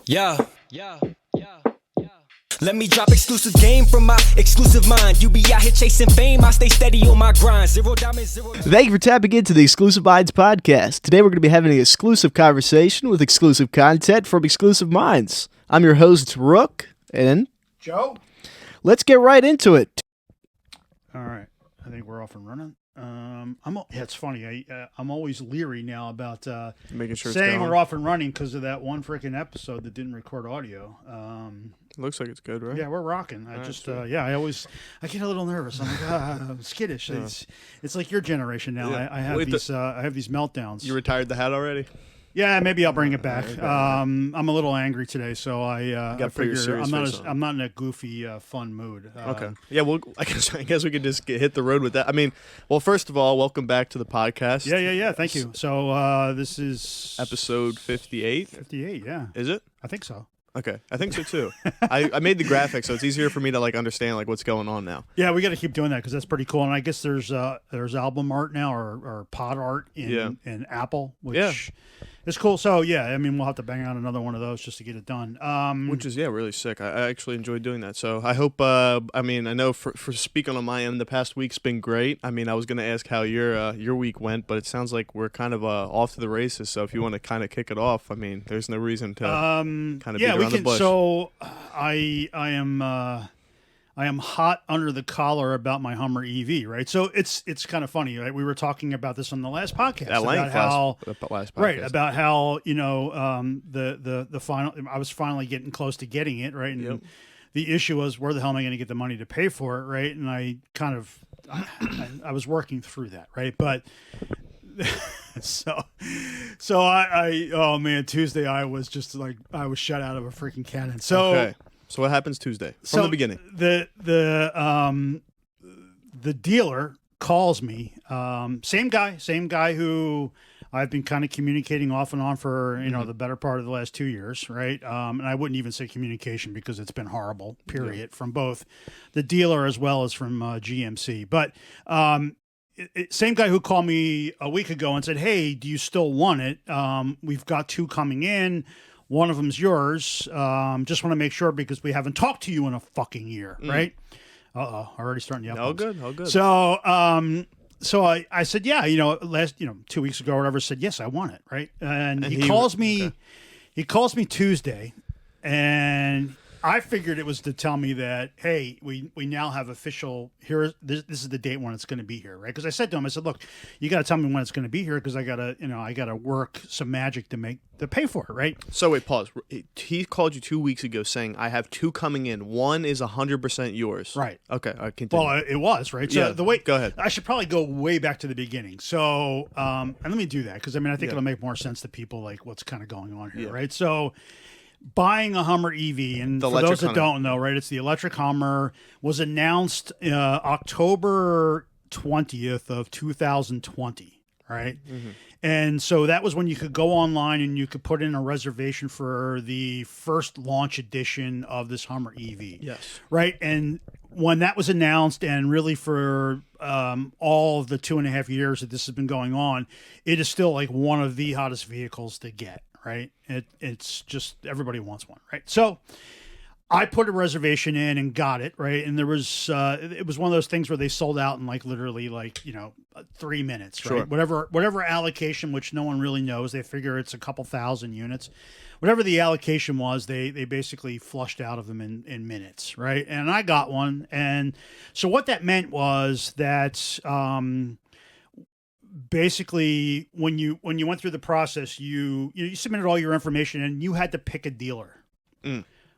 Yeah. Let me drop exclusive game from my exclusive mind. You be out here chasing fame, I stay steady on my grind. Zero diamonds, zero. Thank you for tapping into the Exclusive Minds podcast. Today we're going to be having an exclusive conversation with exclusive content from Exclusive Minds. I'm your host, Rook, and Joe? let's get right into it. All right. I think we're off and running. It's funny. I'm always leery now about Making sure saying it's going. we're off and running because of that one freaking episode that didn't record audio. Looks like it's good, right? Yeah, we're rocking. I get a little nervous. I'm like, I'm skittish. Yeah. It's like your generation now. Yeah. I have these meltdowns. You retired the hat already? Yeah, maybe I'll bring it back. I'm a little angry today, so I pretty figure serious face on. I'm not in a goofy, fun mood. Okay. Yeah, well, I guess we could just hit the road with that. I mean, well, first of all, welcome back to the podcast. Yeah. Thank you. So this is Episode 58. 58. Yeah, Is it? I think so. Okay, I think so too. I made the graphic, so it's easier for me to understand what's going on now. Yeah, we got to keep doing that because that's pretty cool. And I guess there's album art now or pod art in Apple, which is cool. So yeah, I mean we'll have to bang out another one of those just to get it done. Which is really sick. I actually enjoyed doing that. So I hope. I know for speaking on my end, the past week's been great. I mean, I was going to ask how your week went, but it sounds like we're kind of off to the races. So if you want to kind of kick it off, I mean, there's no reason to kind of beat around the bush. So I am hot under the collar about my Hummer EV, right? So it's kind of funny, right? We were talking about this on the last podcast Last podcast. Right, about how the final. I was finally getting close to getting it, right? And the issue was, where the hell am I going to get the money to pay for it, right? And I kind of I was working through that, right? But so I oh man, Tuesday I was just like I was shut out of a freaking cannon. So okay. So what happens Tuesday from the beginning? The dealer calls me. Same guy who I've been kind of communicating off and on for the better part of the last 2 years, right? And I wouldn't even say communication because it's been horrible, period, from both the dealer as well as from GMC. But same guy who called me a week ago and said, "Hey, do you still want it? We've got two coming in. One of them's yours. Just want to make sure because we haven't talked to you in a fucking year, right?" Already starting to All good. So I said, yeah, last 2 weeks ago or whatever, said yes, I want it, right? And he calls me. Okay. He calls me Tuesday, and I figured it was to tell me that, hey, we now have official here. This is the date when it's going to be here, right? Because I said to him, I said, look, you got to tell me when it's going to be here because I gotta work some magic to pay for it, right? So wait, pause. He called you 2 weeks ago saying I have two coming in. One is 100% yours. Right. Okay. Continue. Well, it was right. So go ahead. I should probably go way back to the beginning. So and let me do that because I think it'll make more sense to people like what's kind of going on here, right? So. Buying a Hummer EV, and for those that don't know, right, it's the electric Hummer, was announced October 20th of 2020, right? Mm-hmm. And so that was when you could go online and you could put in a reservation for the first launch edition of this Hummer EV. Yes. Right? And when that was announced, and really for all of the 2.5 years that this has been going on, it is still like one of the hottest vehicles to get. Right. It's just everybody wants one. Right. So I put a reservation in and got it. Right. And there was it was one of those things where they sold out in literally 3 minutes. Right. Sure. Whatever allocation, which no one really knows. They figure it's a couple thousand units. Whatever the allocation was, they basically flushed out of them in minutes. Right. And I got one. And so what that meant was that basically, when you went through the process, you submitted all your information and you had to pick a dealer.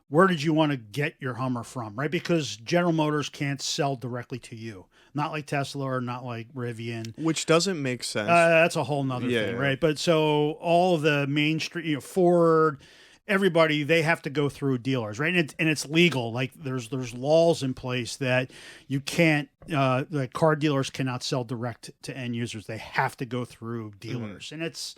Where did you want to get your Hummer from, right? Because General Motors can't sell directly to you, not like Tesla or not like Rivian, which doesn't make sense. That's a whole nother thing, right? But so all of the mainstream, Ford, everybody, they have to go through dealers, right? And it's legal. Like there's laws in place that you can't, like car dealers cannot sell direct to end users. They have to go through dealers, and it's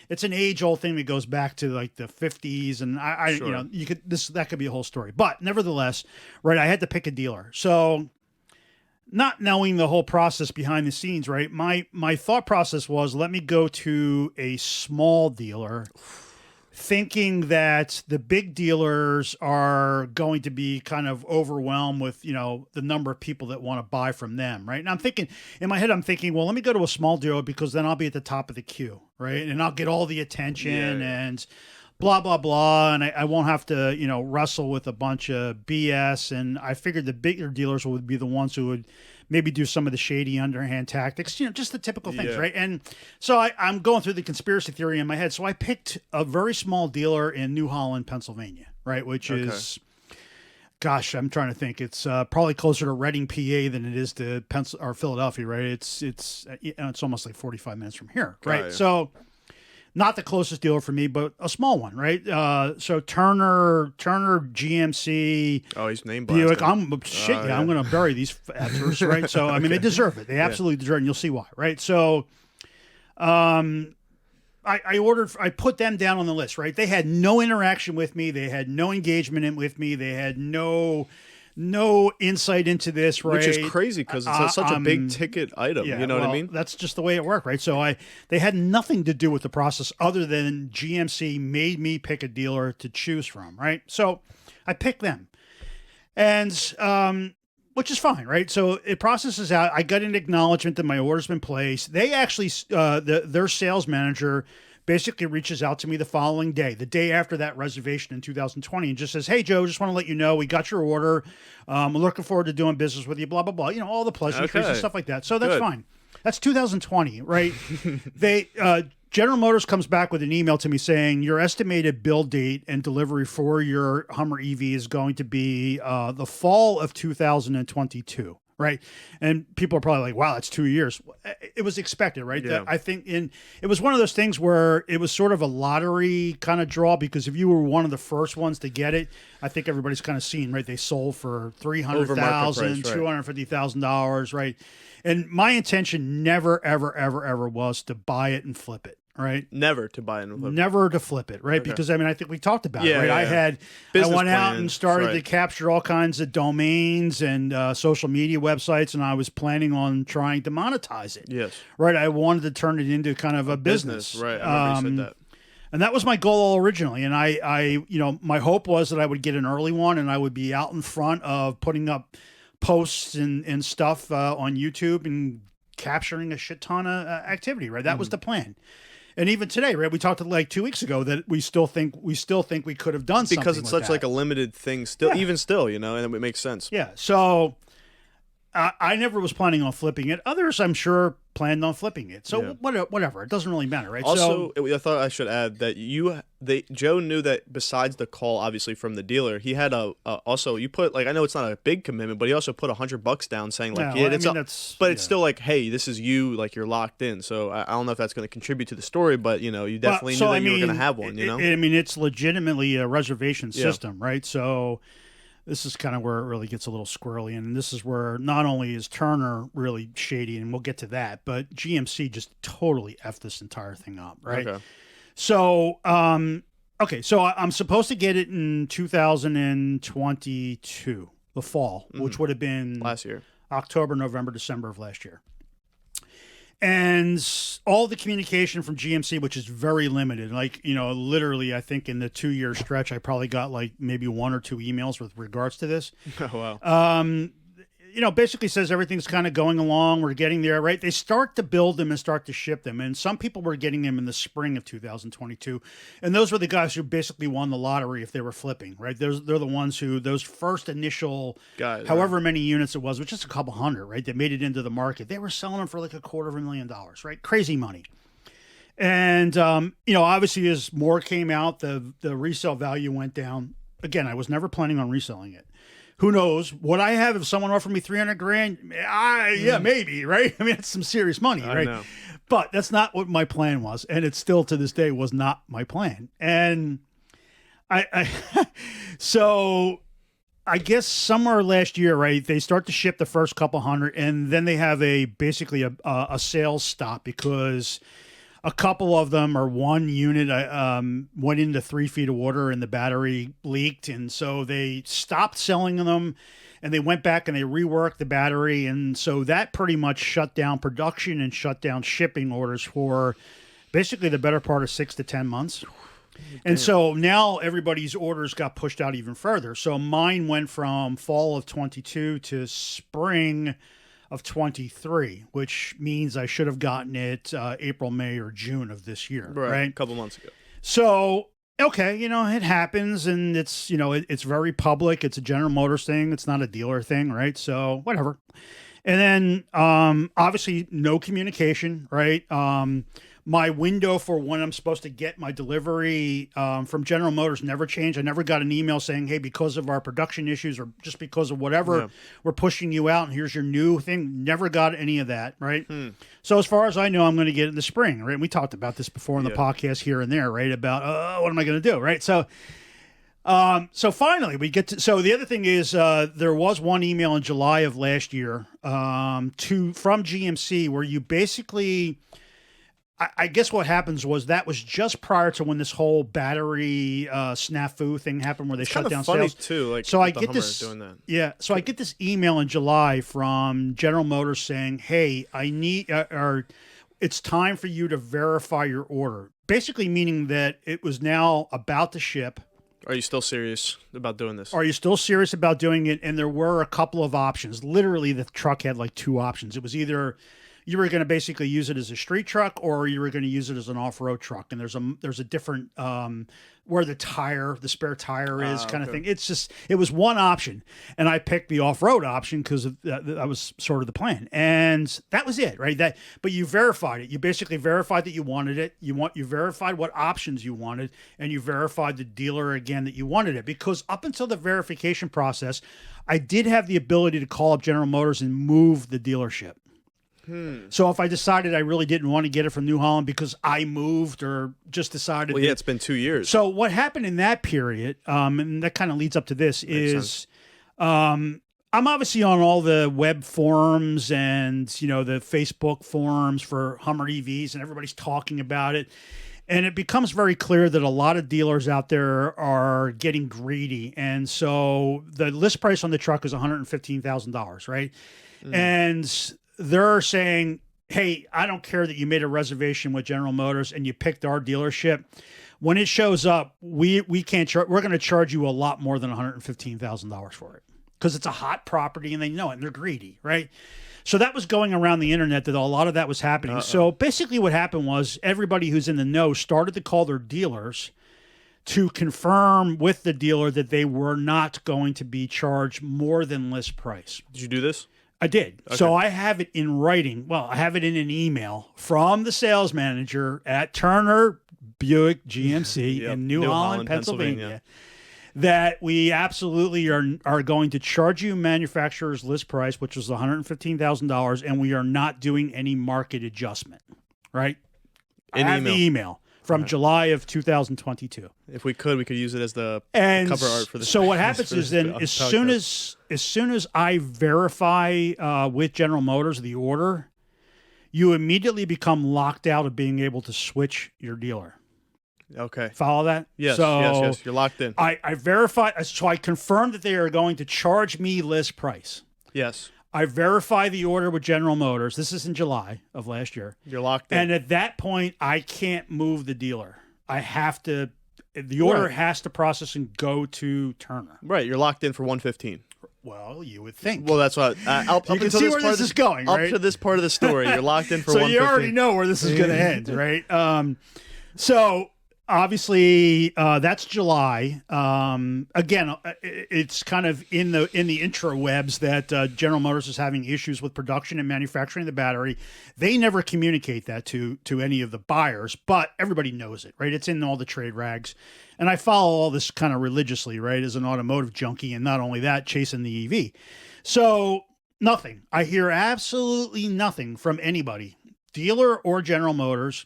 an age old thing that goes back to like the 50s, and that could be a whole story. But nevertheless, right, I had to pick a dealer. So not knowing the whole process behind the scenes, right, my thought process was, let me go to a small dealer thinking that the big dealers are going to be kind of overwhelmed with, the number of people that want to buy from them, right? And I'm thinking, in my head, well, let me go to a small dealer because then I'll be at the top of the queue, right? And I'll get all the attention and blah, blah, blah. And I won't have to, wrestle with a bunch of BS. And I figured the bigger dealers would be the ones who would maybe do some of the shady underhand tactics, just the typical things, right? And so I'm going through the conspiracy theory in my head. So I picked a very small dealer in New Holland, Pennsylvania, right? Which is, gosh, I'm trying to think. It's probably closer to Reading, PA than it is to Philadelphia, right? It's almost like 45 minutes from here, right? So not the closest dealer for me, but a small one, right? So Turner GMC. Oh, he's name Buick. blasting. I'm going to bury these actors, right? So I mean, they deserve it. They absolutely deserve it, and you'll see why, right? So, I put them down on the list, right? They had no interaction with me. They had no engagement with me. They had no insight into this, right? Which is crazy because it's such a big ticket item. You know what I mean? That's just the way it worked, right? So they had nothing to do with the process other than GMC made me pick a dealer to choose from, right? So I picked them, and which is fine, right? So it processes out. I got an acknowledgement that my order's been placed. They actually, their sales manager basically reaches out to me the following day, the day after that reservation in 2020, and just says, "Hey, Joe, just want to let you know we got your order. We're looking forward to doing business with you, blah, blah, blah." All the pleasantries and stuff like that. So that's fine. That's 2020, right? General Motors comes back with an email to me saying, your estimated build date and delivery for your Hummer EV is going to be the fall of 2022. Right. And people are probably like, wow, that's 2 years. It was expected, right? Yeah. I think it was one of those things where it was sort of a lottery kind of draw, because if you were one of the first ones to get it, I think everybody's kind of seen, right? They sold for $300,000, $250,000, right? And my intention never, ever, ever, ever was to buy it and flip it. Right. Never to buy it and flip it. Never to flip it, right? Okay. Because I think we talked about it, right? Yeah. I went out and started to capture all kinds of domains and social media websites, and I was planning on trying to monetize it. Yes. Right. I wanted to turn it into kind of a business. Right. I remember you said that. And that was my goal originally. And I my hope was that I would get an early one and I would be out in front of putting up posts and stuff on YouTube and capturing a shit ton of activity, right? That was the plan. And even today, right? We talked like 2 weeks ago that we still think we could have done something because it's such that. like a limited thing still, even still, and it makes sense. Yeah. So I never was planning on flipping it. Others, I'm sure, planned on flipping it. So whatever, it doesn't really matter, right? Also, I thought I should add that Joe knew that besides the call, obviously from the dealer, he had also you put I know it's not a big commitment, but he also put $100 down, saying it's still like, hey, this is you, like you're locked in. So I don't know if that's going to contribute to the story, but you definitely knew that you were going to have one. It's legitimately a reservation system, right? So. This is kind of where it really gets a little squirrely, and this is where not only is Turner really shady, and we'll get to that, but GMC just totally effed this entire thing up, right? Okay. So, so I'm supposed to get it in 2022, the fall, which would have been last year, October, November, December of last year. And all the communication from GMC, which is very limited, literally, I think in the 2-year stretch, I probably got maybe 1 or 2 emails with regards to this. Oh, wow. Basically says everything's kind of going along. We're getting there, right? They start to build them and start to ship them. And some people were getting them in the spring of 2022. And those were the guys who basically won the lottery if they were flipping, right? They're the ones who, those first initial, however many units it was just a couple hundred, right? That made it into the market. They were selling them for like $250,000, right? Crazy money. And, obviously as more came out, the resale value went down. Again, I was never planning on reselling it. Who knows? Would I have if someone offered me $300,000? Yeah, maybe, right? It's some serious money, right? Know. But that's not what my plan was, and it still to this day was not my plan. And so I guess somewhere last year, right? They start to ship the first couple hundred, and then they have basically a sales stop because a couple of them, or one unit, went into 3 feet of water and the battery leaked. And so they stopped selling them and they went back and they reworked the battery. And so that pretty much shut down production and shut down shipping orders for basically the better part of 6 to 10 months. And so now everybody's orders got pushed out even further. So mine went from fall of 22 to spring of 23, which means I should have gotten it April, May, or June of this year. Right. A couple months ago. So, okay, it happens, and it's, it's very public. It's a General Motors thing. It's not a dealer thing, right? So whatever. And then obviously no communication, right? My window for when I'm supposed to get my delivery from General Motors never changed. I never got an email saying, hey, because of our production issues or just because of whatever, we're pushing you out and here's your new thing. Never got any of that, right? So as far as I know, I'm going to get it in the spring, right? And we talked about this before in the podcast here and there, right? About, what am I going to do, right? So finally we get to, so the other thing is there was one email in July of last year from GMC where you basically... I guess what happens was that was just prior to when this whole battery snafu thing happened, where they shut down funny sales. Too, like so I the get Hummer this, doing that. yeah. So I get this email in July from General Motors saying, "Hey, I need, or it's time for you to verify your order." Basically, meaning that it was now about to ship. Are you still serious about doing this? Are you still serious about doing it? And there were a couple of options. Literally, the truck had like two options. It was either you were going to basically use it as a street truck, or you were going to use it as an off-road truck. And there's a different where the spare tire is kind of thing. It was one option, and I picked the off-road option because that was sort of the plan, and that was it, right? But you verified it. You basically verified that you wanted it. You verified what options you wanted, and you verified the dealer again that you wanted it. Because up until the verification process, I did have the ability to call up General Motors and move the dealership. So if I decided I really didn't want to get it from New Holland because I moved or just decided... Well, yeah, it's been 2 years. So what happened in that period, and that kind of leads up to this, is I'm obviously on all the web forums and, the Facebook forums for Hummer EVs, and everybody's talking about it. And it becomes very clear that a lot of dealers out there are getting greedy. And so the list price on the truck is $115,000, right? And they're saying, hey, I don't care that you made a reservation with General Motors and you picked our dealership. When it shows up, we can't charge. We're going to charge you a lot more than $115,000 for it because it's a hot property and they know it and they're greedy, right? So that was going around the internet that a lot of that was happening. So basically what happened was everybody who's in the know started to call their dealers to confirm with the dealer that they were not going to be charged more than list price. Did you do this? I did. Okay. So I have it in writing. Well, I have it in an email from the sales manager at Turner Buick GMC in New Holland, Pennsylvania, that we absolutely are going to charge you manufacturer's list price, which was $115,000, and we are not doing any market adjustment. Right? I have the email from July of 2022. If we could use it as the cover art for this. So what happens is then as soon as I verify with General Motors the order, you immediately become locked out of being able to switch your dealer. Okay. Follow that? Yes, so yes. You're locked in. I verified, so I confirmed that they are going to charge me list price. Yes. I verify the order with General Motors. This is in July of last year. You're locked in. And at that point, I can't move the dealer. I have to, the order has to process and go to Turner. Right. You're locked in for 115. Well, you would think. Well, that's what you can see where this is going, right? Up to this part of the story, you're locked in for so 115. You already know where this is going to end, right? So obviously, that's July. Again, it's kind of in the intrawebs that General Motors is having issues with production and manufacturing the battery. They never communicate that to any of the buyers, but everybody knows it, right? It's in all the trade rags. And I follow all this kind of religiously, right, as an automotive junkie, and not only that, chasing the EV. So nothing. I hear absolutely nothing from anybody, dealer or General Motors,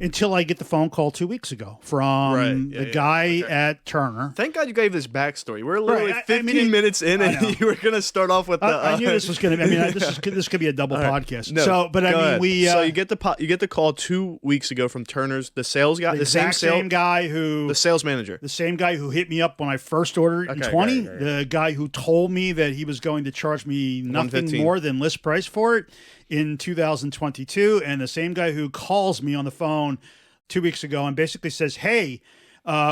until I get the phone call 2 weeks ago from the guy at Turner. Thank God you gave this backstory. We're literally 15 minutes in, and you were going to start off with the. I knew this was going to. I mean, this could be a double podcast. No, so, but I mean, ahead. we. So you get the call 2 weeks ago from Turner's, the sales guy, the same guy who, the sales manager, the same guy who hit me up when I first ordered in 20. The guy who told me that he was going to charge me nothing more than list price for it in 2022, and the same guy who calls me on the phone 2 weeks ago and basically says, hey,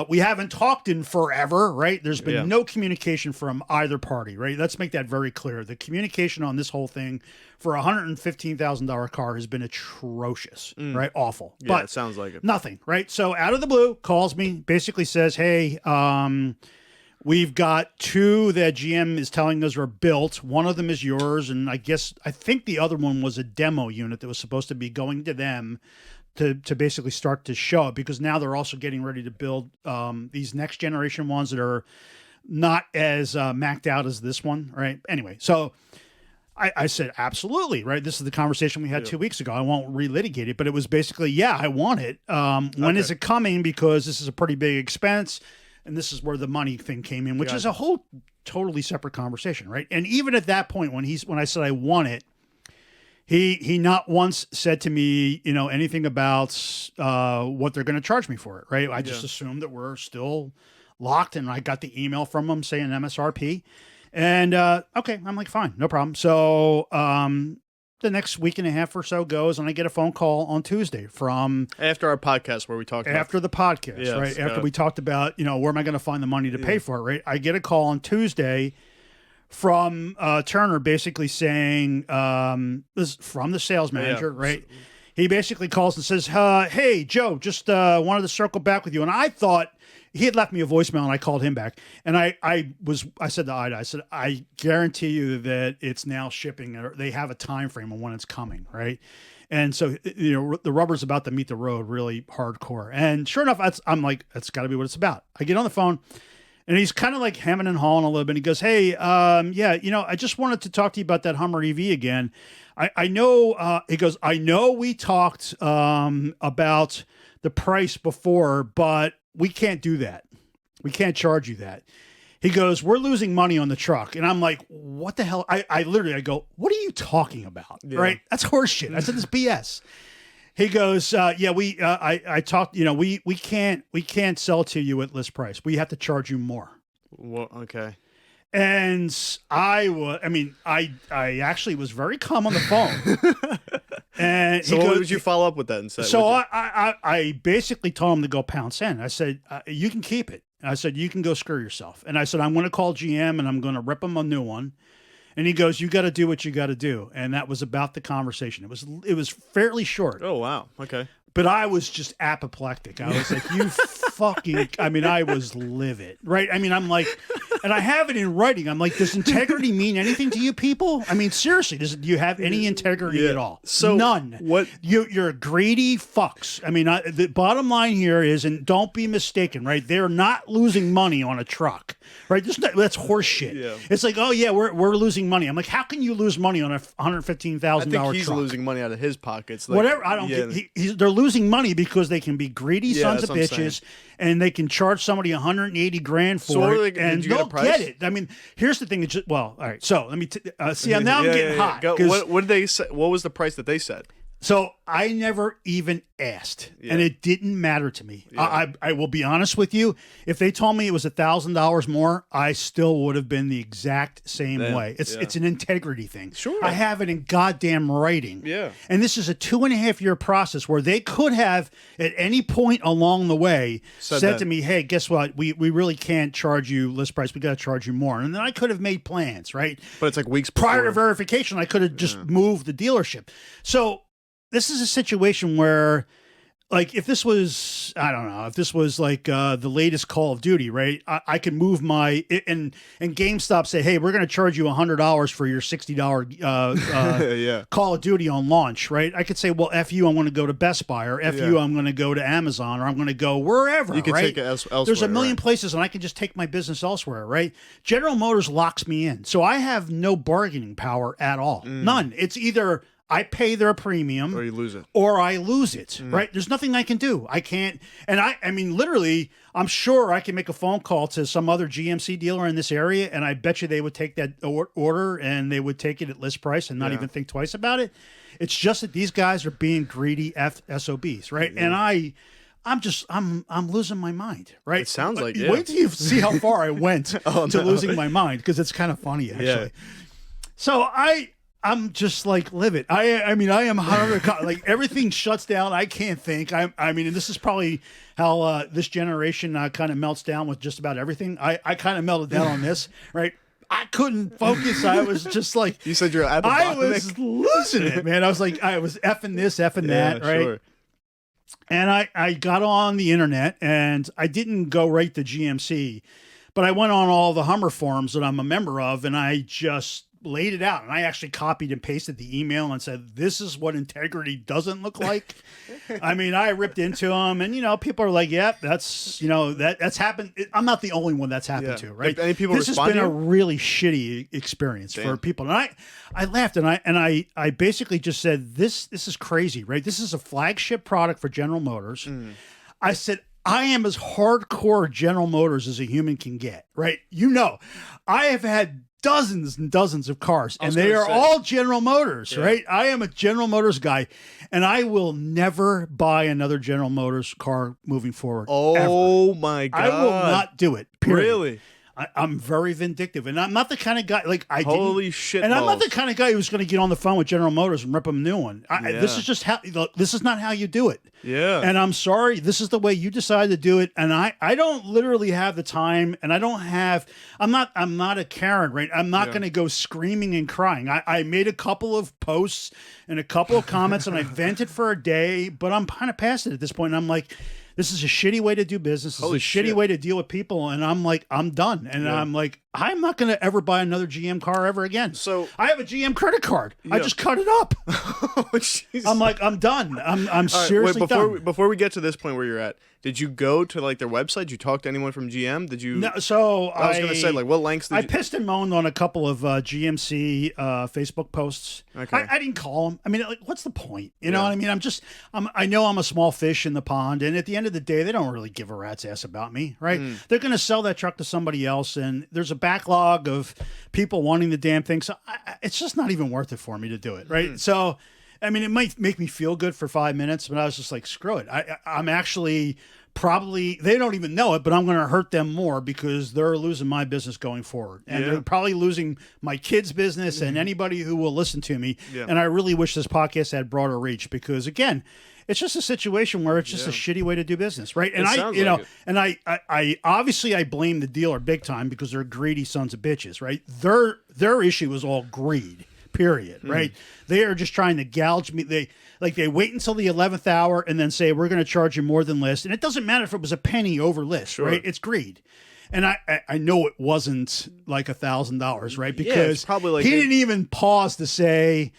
We haven't talked in forever, right? There's been no communication from either party, right? Let's make that very clear. The communication on this whole thing for a $115,000 car has been atrocious, right? Awful. Yeah, but it sounds like it. Nothing, right? So out of the blue, calls me, basically says, hey, we've got 2 that GM is telling us are built. One of them is yours, and I think the other one was a demo unit that was supposed to be going to them to basically start to show it, because now they're also getting ready to build these next generation ones that are not as maxed out as this one, right? Anyway, so I said, absolutely, right? This is the conversation we had 2 weeks ago. I won't relitigate it, but it was basically, yeah, I want it. When is it coming? Because this is a pretty big expense, and this is where the money thing came in, which is a whole totally separate conversation, right? And even at that point, when I said I want it, he not once said to me, anything about what they're going to charge me for it, right? I just assumed that we're still locked, and I got the email from them saying MSRP. And, okay, I'm like, fine, no problem. So the next week and a half or so goes, and I get a phone call on Tuesday from... After our podcast where we talked about... After the podcast, right? After we talked about, where am I going to find the money to pay for it, right? I get a call on Tuesday from Turner basically saying, this from the sales manager, right? He basically calls and says, hey, Joe, just wanted to circle back with you. And I thought he had left me a voicemail, and I called him back. And I said to Ida, I said, I guarantee you that it's now shipping, or they have a time frame on when it's coming, right? And so, the rubber's about to meet the road really hardcore. And sure enough, I'm like, that's got to be what it's about. I get on the phone, and he's kind of like hemming and hawing a little bit. He goes, hey, I just wanted to talk to you about that Hummer EV again. I know, he goes, I know we talked about the price before, but we can't do that. We can't charge you that. He goes, we're losing money on the truck. And I'm like, what the hell? I go, what are you talking about? Yeah. Right? That's horseshit. I said, this BS. He goes, I talked, we can't sell to you at list price. We have to charge you more. Well, okay. And I actually was very calm on the phone. And so what did you follow up with that and say? So I basically told him to go pound sand. I said, you can keep it. I said, you can go screw yourself. And I said, I'm going to call GM and I'm going to rip them a new one. And he goes, you got to do what you got to do. And that was about the conversation. It was fairly short. Oh, wow. Okay. But I was just apoplectic. I was like, you fucking, I was livid, right? I'm like, and I have it in writing. I'm like, does integrity mean anything to you people? Seriously, do you have any integrity at all? So none. What? You're greedy fucks. The bottom line here is, and don't be mistaken, right? They're not losing money on a truck, right? That's horse shit. Yeah. It's like, oh yeah, we're losing money. I'm like, how can you lose money on a $115,000 truck? I think he's losing money out of his pockets. Like, whatever. I don't get. They're losing money because they can be greedy sons of bitches, and they can charge somebody $180,000 for it, and they'll get it. Here's the thing. It's just, well, all right. So let me see. I'm getting hot. What did they say? What was the price that they said? So I never even asked, and it didn't matter to me. Yeah. I will be honest with you. If they told me it was $1,000 more, I still would have been the exact same way. It's an integrity thing. Sure. I have it in goddamn writing. Yeah. And this is a 2.5-year process where they could have, at any point along the way, said to me, hey, guess what? We really can't charge you list price. We got to charge you more. And then I could have made plans, right? But it's like weeks before. Prior to verification, I could have just moved the dealership. So this is a situation where, like, if this was, I don't know, if this was like the latest Call of Duty, right? I could move my, and GameStop say, hey, we're going to charge you $100 for your $60 Call of Duty on launch, right? I could say, well, F you, I'm going to go to Best Buy, or F you, I'm going to go to Amazon, or I'm going to go wherever, you can right? take it elsewhere. There's a million places, and I can just take my business elsewhere, right? General Motors locks me in. So I have no bargaining power at all. None. It's either I pay their premium, or you lose it, right? There's nothing I can do. I can't, and literally, I'm sure I can make a phone call to some other GMC dealer in this area, and I bet you they would take that order and they would take it at list price and not even think twice about it. It's just that these guys are being greedy SOBs, right? Yeah. And I'm losing my mind, right? It sounds like Wait till you see how far I went to losing my mind, because it's kind of funny, actually. Yeah. So I'm just like livid. I mean, I am like everything shuts down. I can't think. I mean, and this is probably how this generation kind of melts down with just about everything. I kind of melted down on this, right? I couldn't focus. I was just like, you said you're Apple. I was losing it, man. I was like, I was effing this, effing that, right? Sure. And I got on the internet, and I didn't go right to GMC, but I went on all the Hummer forums that I'm a member of, and I just laid it out. And I actually copied and pasted the email and said, this is what integrity doesn't look like. I mean, I ripped into them, and, people are like, yep, that's, that's happened. I'm not the only one that's happened to, right? Any people this has been a really shitty experience for people. And I laughed, and I basically just said, this is crazy, right? This is a flagship product for General Motors. I said, I am as hardcore General Motors as a human can get, right? I have had dozens and dozens of cars, and they are all General Motors, right? I am a General Motors guy, and I will never buy another General Motors car moving forward. Oh, my God. I will not do it, period. Really? I'm very vindictive, and I'm not the kind of guy Holy shit! And I'm not the kind of guy who's going to get on the phone with General Motors and rip them a new one. This is just this is not how you do it. Yeah. And I'm sorry, this is the way you decided to do it, and I don't literally have the time, and I'm not a Karen, right? I'm not going to go screaming and crying. I made a couple of posts and a couple of comments, and I vented for a day, but I'm kind of past it at this point. And I'm like, this is a shitty way to do business. This is a shitty way to deal with people. And I'm like, I'm done. And I'm like, I'm not going to ever buy another GM car ever again. So I have a GM credit card. I just cut it up. I'm like, I'm done. I'm seriously done. Before we get to this point where you're at, did you go to their website? Did you talk to anyone from GM? Did you? No. So I was going to say, what lengths did I pissed and moaned on a couple of GMC Facebook posts. Okay. I didn't call them. I mean, what's the point? You know what I mean? I know I'm a small fish in the pond, and at the end of the day, they don't really give a rat's ass about me, right? They're going to sell that truck to somebody else, and there's a backlog of people wanting the damn thing. So it's just not even worth it for me to do it, right? So, I mean, it might make me feel good for 5 minutes, but I was just like, screw it. I'm actually probably, they don't even know it, but I'm going to hurt them more because they're losing my business going forward. And they're probably losing my kids' business and anybody who will listen to me. Yeah. And I really wish this podcast had broader reach because, again, it's just a situation where it's just a shitty way to do business, right? And I obviously I blame the dealer big time because they're greedy sons of bitches, right? Their issue is all greed. Period. Right? They are just trying to gouge me. They wait until the 11th hour and then say we're going to charge you more than list, and it doesn't matter if it was a penny over list. Sure. Right? It's greed. And I know it wasn't like $1,000, right? Because it's probably he didn't even pause to say,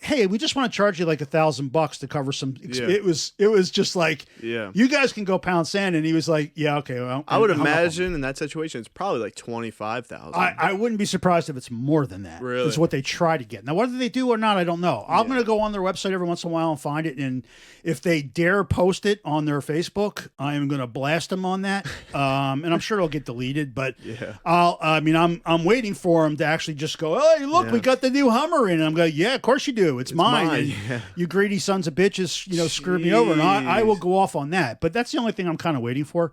hey, we just want to charge you like $1,000 to cover some. It was just like, you guys can go pound sand. And he was like, yeah, okay. Well, I would imagine in that situation, it's probably like 25,000. I wouldn't be surprised if it's more than that. Really? It's what they try to get. Now, whether they do or not, I don't know. I'm going to go on their website every once in a while and find it. And if they dare post it on their Facebook, I am going to blast them on that. And I'm sure it'll get deleted. But I'm waiting for them to actually just go, hey, look, we got the new Hummer in. And I'm going, yeah, of course you do. It's mine. And you greedy sons of bitches, screwed me over. And I will go off on that. But that's the only thing I'm kind of waiting for.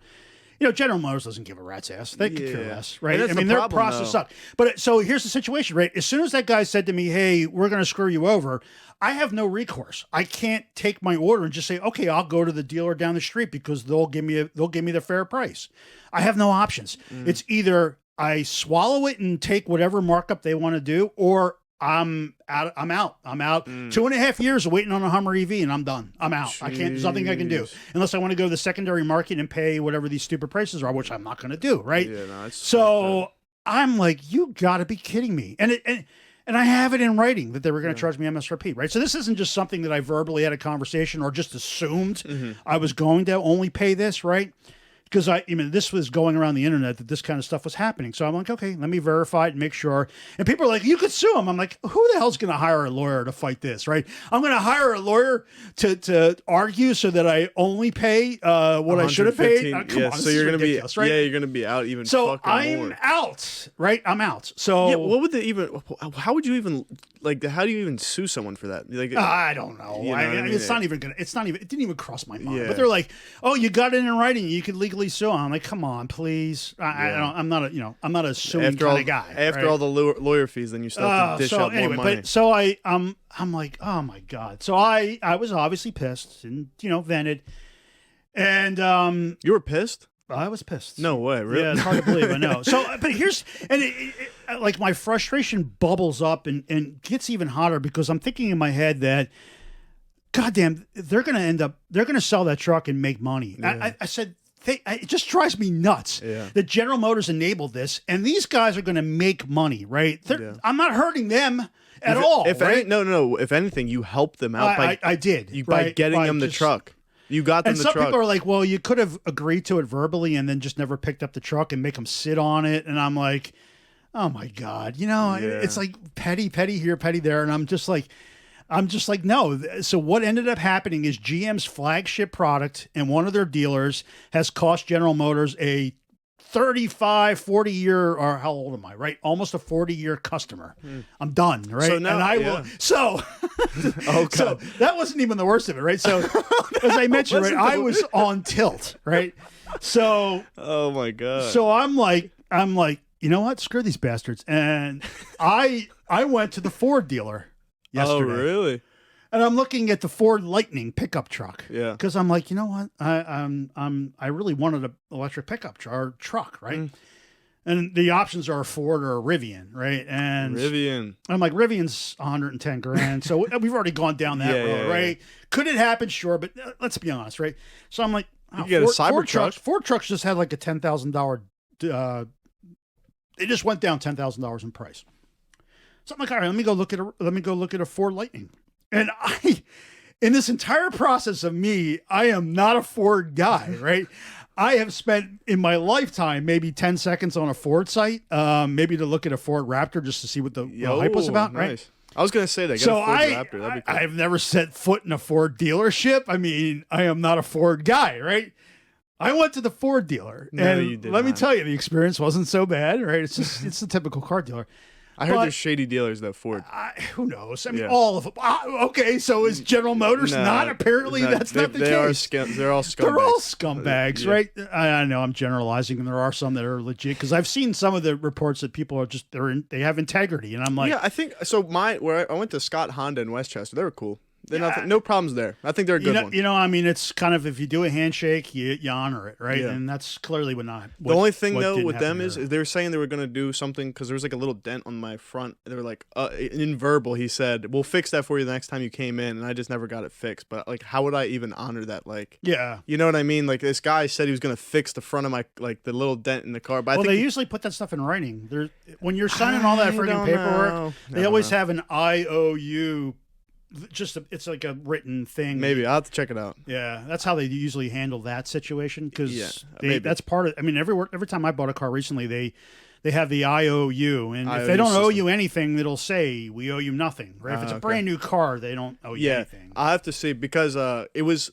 General Motors doesn't give a rat's ass. They could care less, right? I mean, their process sucks. But so here's the situation, right? As soon as that guy said to me, hey, we're going to screw you over, I have no recourse. I can't take my order and just say, okay, I'll go to the dealer down the street because they'll give me the fair price. I have no options. It's either I swallow it and take whatever markup they want to do, or I'm out. 2.5 years of waiting on a Hummer EV, and I'm done. I'm out. Jeez. I can't. There's nothing I can do unless I want to go to the secondary market and pay whatever these stupid prices are, which I'm not going to do. Right. Yeah, no, so I'm like, you got to be kidding me. And I have it in writing that they were going to charge me MSRP. Right. So this isn't just something that I verbally had a conversation or just assumed I was going to only pay this. Right. Because this was going around the internet that this kind of stuff was happening. So I'm like, okay, let me verify it and make sure. And people are like, you could sue him. I'm like, who the hell's going to hire a lawyer to fight this, right? I'm going to hire a lawyer to argue so that I only pay what I should have paid. Come on, so you're going to be right? Yeah, you're going to be out even. So fucking more. I'm out, right? I'm out. So what would how would you even how do you even sue someone for that? Like, I don't know. It's not even. It didn't even cross my mind. Yeah. But they're like, oh, you got it in writing. You could legally legally sue. I'm like, come on, please. I'm not a suing kind of guy. After all the lawyer fees, then you still have to dish out more money. But so I'm like, oh my God. So I was obviously pissed and vented, and you were pissed. I was pissed. No way, really? Yeah, it's hard to believe. I know. So, but like my frustration bubbles up and gets even hotter because I'm thinking in my head that, goddamn, they're going to sell that truck and make money. Yeah. I said, it just drives me nuts that General Motors enabled this, and these guys are going to make money, right? I'm not hurting them at all. No. If anything, you helped them out. I did. By getting them the truck. You got them the truck. And some people are like, well, you could have agreed to it verbally and then just never picked up the truck and make them sit on it. And I'm like, oh my God, it's like petty here, petty there. And I'm just like, no. So what ended up happening is GM's flagship product and one of their dealers has cost General Motors a 35, 40 year, or how old am I, right? Almost a 40-year customer. I'm done, right? So now, and I will. So, so that wasn't even the worst of it, right? So, as I mentioned, right, I was on tilt, right? So, oh my God. So I'm like, you know what? Screw these bastards. And I went to the Ford dealer yesterday. Oh, really? And I'm looking at the Ford Lightning pickup truck. Yeah. Because I'm like, you know what? I really wanted an electric pickup truck, right? And the options are a Ford or a Rivian, right? And Rivian. I'm like, Rivian's 110 grand. So we've already gone down that road, right? Could it happen? Sure. But let's be honest, right? So I'm like, you get a Cybertruck. Ford trucks just had like a $10,000. They just went down $10,000 in price. So I'm like, all right, let me go look at a Ford Lightning. And in this entire process of me, I am not a Ford guy, right? I have spent in my lifetime maybe 10 seconds on a Ford site, maybe to look at a Ford Raptor just to see what the hype was about, nice. right? I was going to say that. So I've never set foot in a Ford dealership. I mean, I am not a Ford guy, right? I went to the Ford dealer, and let me tell you, the experience wasn't so bad, right? It's the typical car dealer. I heard there's shady dealers that Ford. Who knows? I mean, all of them. Okay, so is General Motors not? Apparently, that's not the case. They're all scumbags. They're all scumbags, right? I know I'm generalizing, and there are some that are legit because I've seen some of the reports that people are just they have integrity, and I'm like, yeah, I think so. Where I went to Scott Honda in Westchester, they were cool. No problems there. I think they're a good one. I mean, it's kind of if you do a handshake, you honor it, right? Yeah. And that's clearly the only thing though with them is they were saying they were going to do something because there was like a little dent on my front. They were like, in verbal, he said, "We'll fix that for you the next time you came in," and I just never got it fixed. But like, how would I even honor that? Like, yeah, you know what I mean? Like this guy said he was going to fix the front of my the little dent in the car. But they usually put that stuff in writing. When you're signing all that friggin' paperwork, they always have an IOU. It's like a written thing. Maybe I'll have to check it out. Yeah, that's how they usually handle that situation because that's part of. I mean, every time I bought a car recently, they have the IOU, and if they don't owe you anything, it'll say we owe you nothing. Right? If it's a brand new car, they don't owe you anything. I have to see because it was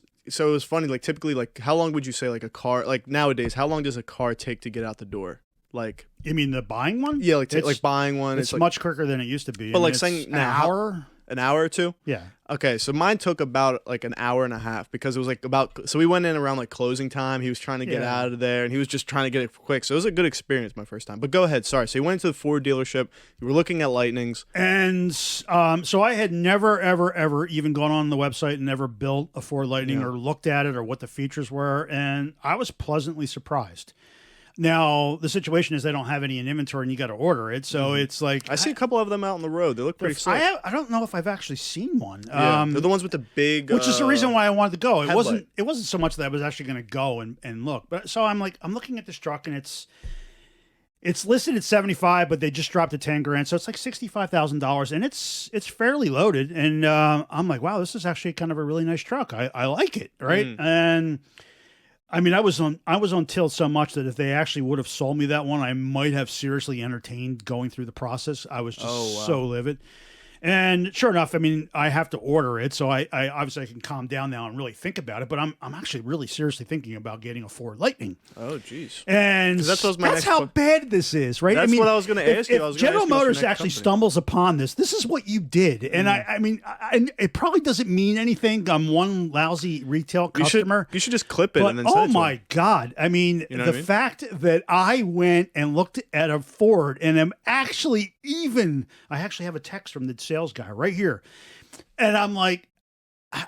funny. Like typically, like how long would you say like a car like nowadays? How long does a car take to get out the door? Like you mean the buying one? Yeah, like buying one. It's much quicker than it used to be. But like saying an hour. An hour or two? Yeah. Okay, so mine took about like an hour and a half because it was like so we went in around like closing time. He was trying to get out of there and he was just trying to get it quick. So it was a good experience my first time. But go ahead, sorry. So you went into the Ford dealership, you were looking at Lightnings. And so I had never, ever even gone on the website and never built a Ford Lightning or looked at it or what the features were. And I was pleasantly surprised. Now, the situation is they don't have any in inventory and you got to order it. So it's like... I see a couple of them out on the road. They look pretty sick. I don't know if I've actually seen one. Yeah, they're the ones with the big... Which is the reason why I wanted to go. It wasn't so much that I was actually going to go and look. But so I'm looking at this truck and it's listed at 75, but they just dropped to 10 grand. So it's like $65,000 and it's fairly loaded. And I'm like, wow, this is actually kind of a really nice truck. I like it, right? And... I mean, I was on tilt so much that if they actually would have sold me that one, I might have seriously entertained going through the process. I was just so livid. And sure enough, I mean, I have to order it, so I obviously I can calm down now and really think about it. But I'm actually really seriously thinking about getting a Ford Lightning. Oh, geez. And that's how bad this is, right? That's I mean, what I was going to ask you. If General Motors actually stumbles upon this is what you did. And I mean, it probably doesn't mean anything. I'm one lousy retail customer. You should just clip it but, and then oh send it to my him. God. I mean, You know what I mean? fact that I went and looked at a Ford and am actually I actually have a text from the sales guy right here. And I'm like,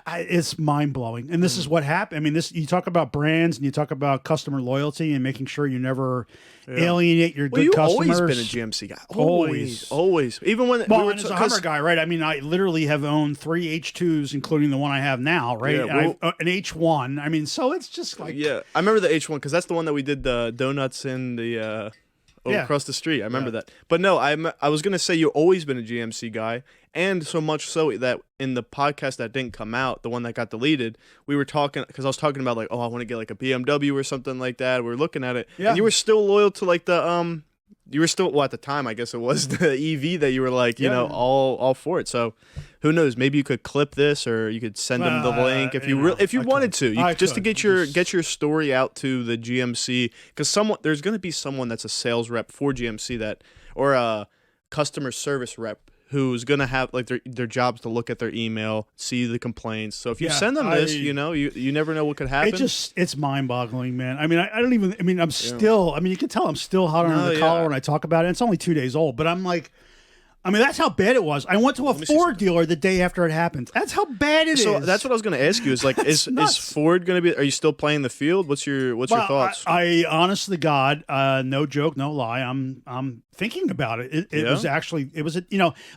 it's mind blowing. And this is what happened. I mean, you talk about brands and you talk about customer loyalty and making sure you never alienate your good customers. Always been a GMC guy. Always. Even when we were as a Hummer guy, right? I mean, I literally have owned 3 H2s, including the one I have now, right? Yeah, an H1. I mean, so it's just like I remember the H1 because that's the one that we did the donuts in the across the street. I remember that. But no, I was gonna say you've always been a GMC guy, and so much so that in the podcast that didn't come out, the one that got deleted, we were talking because I was talking about like, oh, I want to get like a BMW or something like that. We were looking at it, and you were still loyal to like the You were still at the time, I guess it was the EV that you were like, you know, all for it. So who knows? Maybe you could clip this, or you could send them the link if you wanted to, just to get your story out to the GMC, because there's going to be someone that's a sales rep for GMC or a customer service rep who's going to have like their job's to look at their email, see the complaints. So if you send them this, you never know what could happen. It's mind-boggling, man. I mean, I'm still, you can tell I'm still hot under the collar when I talk about it. It's only 2 days old, but I'm like, that's how bad it was. I went to a Ford dealer the day after it happened. That's how bad it is. So that's what I was going to ask you. Is like, is Ford going to be? Are you still playing the field? What's your thoughts? I honest to God, no joke, no lie. I'm thinking about it. It was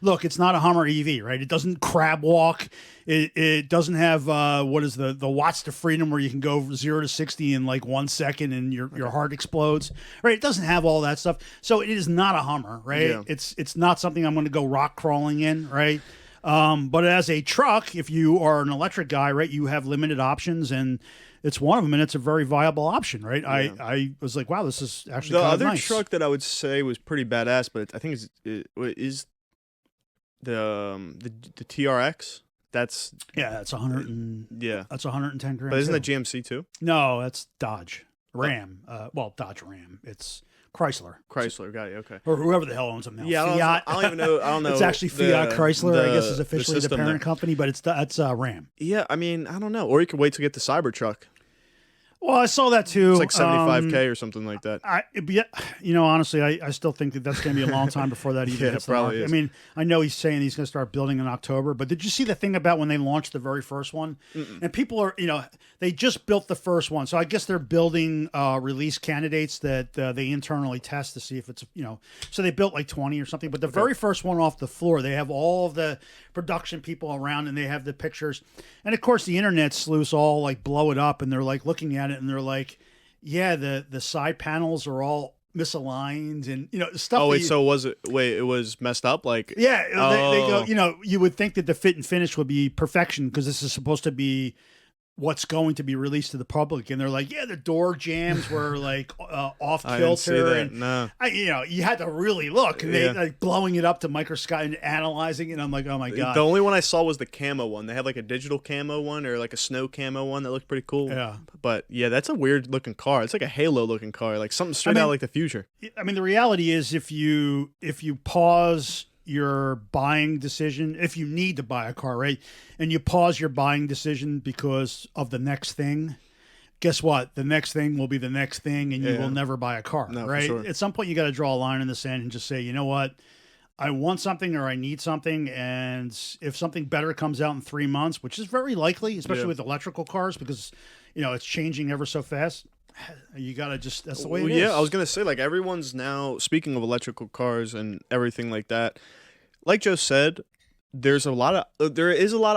look, it's not a Hummer EV, right? It doesn't crab walk. It doesn't have what is the watts to freedom where you can go 0 to 60 in like 1 second and your heart explodes, right? It doesn't have all that stuff. So it is not a Hummer, right? Yeah. It's not something I'm going to go rock crawling in, right? But as a truck, if you are an electric guy, right, you have limited options, and it's one of them, and it's a very viable option, right? Yeah. I was like, wow, this is actually kind of nice. The other truck that I would say was pretty badass, but I think is the TRX. That's 100 that's 110 grand. But isn't that GMC too? No, that's Dodge Ram. Dodge Ram. It's Chrysler. Got you. Okay. Or whoever the hell owns them now. Yeah, Fiat. I don't even know. I don't know. It's actually Fiat Chrysler. I guess is officially the parent company, but that's Ram. Yeah, I don't know. Or you could wait to get the Cybertruck. Well, I saw that too. It's like $75K or something like that. Honestly, I still think that's going to be a long time before that even hits the market. Is. I mean, I know he's saying he's going to start building in October, but did you see the thing about when they launched the very first one? Mm-mm. And people are, they just built the first one, so I guess they're building release candidates that they internally test to see if it's, so they built like 20 or something. But the very first one off the floor, they have all of the production people around, and they have the pictures, and of course the internet sleuths all like blow it up, and they're like looking at it, and they're like, yeah, the side panels are all misaligned, and stuff. Oh wait, it was messed up, like they go, you would think that the fit and finish would be perfection because this is supposed to be what's going to be released to the public, and they're like, yeah, the door jams were like off kilter. I didn't see that. And no. You had to really look. And they like blowing it up to microscope and analyzing it. And I'm like, oh my god. The only one I saw was the camo one. They had like a digital camo one or like a snow camo one that looked pretty cool. Yeah, but yeah, that's a weird looking car. It's like a Halo looking car, like something straight out like the future. I mean, the reality is if you pause your buying decision, if you need to buy a car, right, and you pause your buying decision because of the next thing, guess what? The next thing will be the next thing, and you will never buy a car, right? Sure. At some point, you got to draw a line in the sand and just say, you know what? I want something or I need something, and if something better comes out in 3 months, which is very likely, especially with electrical cars, because it's changing ever so fast. You gotta that's the way it is. Yeah, I was gonna say, like, everyone's now, speaking of electrical cars and everything like that, like Joe said, there is a lot of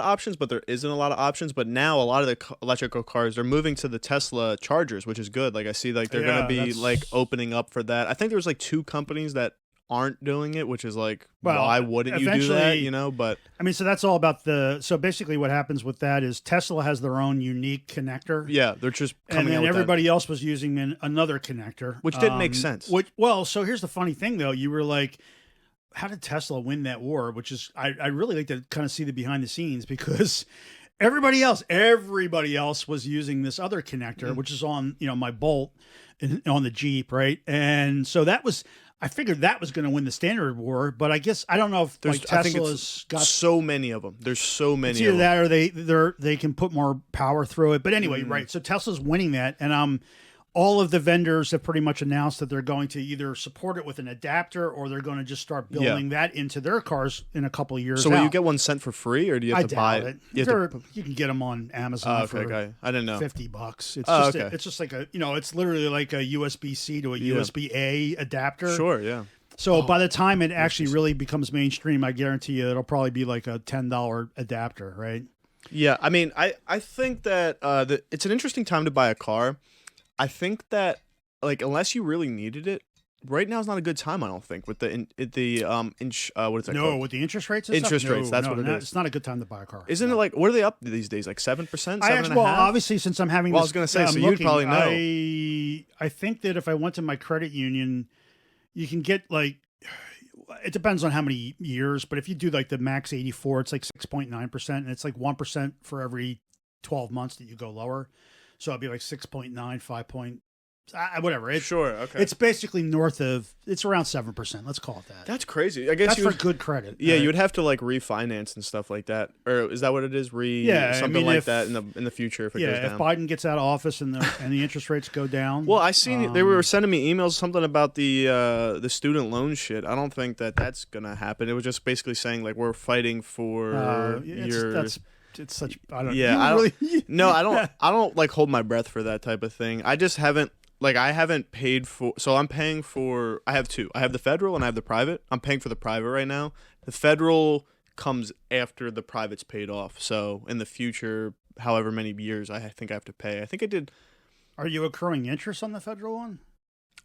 options, but there isn't a lot of options. But now a lot of the electrical cars are moving to the Tesla chargers, which is good. Like, I see like they're gonna be like opening up for that. I think there's like 2 companies that aren't doing it, which is like, why wouldn't you do that? But I mean, so that's all about so basically what happens with that is Tesla has their own unique connector. Yeah, they're just coming and then out with everybody else was using another connector, which didn't make sense. So here's the funny thing though, you were like, how did Tesla win that war? Which is, I really like to kind of see the behind the scenes, because everybody else was using this other connector, which is on, my Bolt on the Jeep, right? And so I figured that was going to win the standard war, but I guess I don't know if Tesla's got so many of them. There's so many. It's either that or they can put more power through it. But anyway, right? So Tesla's winning that, and all of the vendors have pretty much announced that they're going to either support it with an adapter, or they're going to just start building that into their cars in a couple of years. So will you get one sent for free, or do you have to buy it? You can get them on Amazon for I didn't know. $50. It's just like it's literally like a USB C to a USB A adapter. Sure, yeah. So by the time it actually really becomes mainstream, I guarantee you it'll probably be like a $10 adapter, right? Yeah, I mean, I think that it's an interesting time to buy a car. I think that, like, unless you really needed it, right now is not a good time. I don't think with what is that called? With the interest rates. Rates. That's what it is. It's not a good time to buy a car. Isn't it like, what are they up these days? Like 7%, 7.5%? Well, obviously, since I'm having. Well, I was going to say, so you'd probably know. I think that if I went to my credit union, you can get like. It depends on how many years, but if you do like the max 84, it's like 6.9%, and it's like 1% for every 12 months that you go lower. So it'd be like 6.9, 5 whatever. Okay. It's basically it's around 7%. Let's call it that. That's crazy. I guess that's for good credit. Yeah, you would have to like refinance and stuff like that, or is that what it is? Something like that in the future if it goes down. If Biden gets out of office and the interest rates go down. Well, I seen they were sending me emails something about the student loan shit. I don't think that's gonna happen. It was just basically saying like we're fighting for your. It's such. I don't. Yeah, I don't like hold my breath for that type of thing. I just haven't. Like, I haven't paid for... So I'm paying for... I have two. I have the federal and I have the private. I'm paying for the private right now. The federal comes after the private's paid off. So in the future, however many years, I think I have to pay. I think I did... Are you accruing interest on the federal one?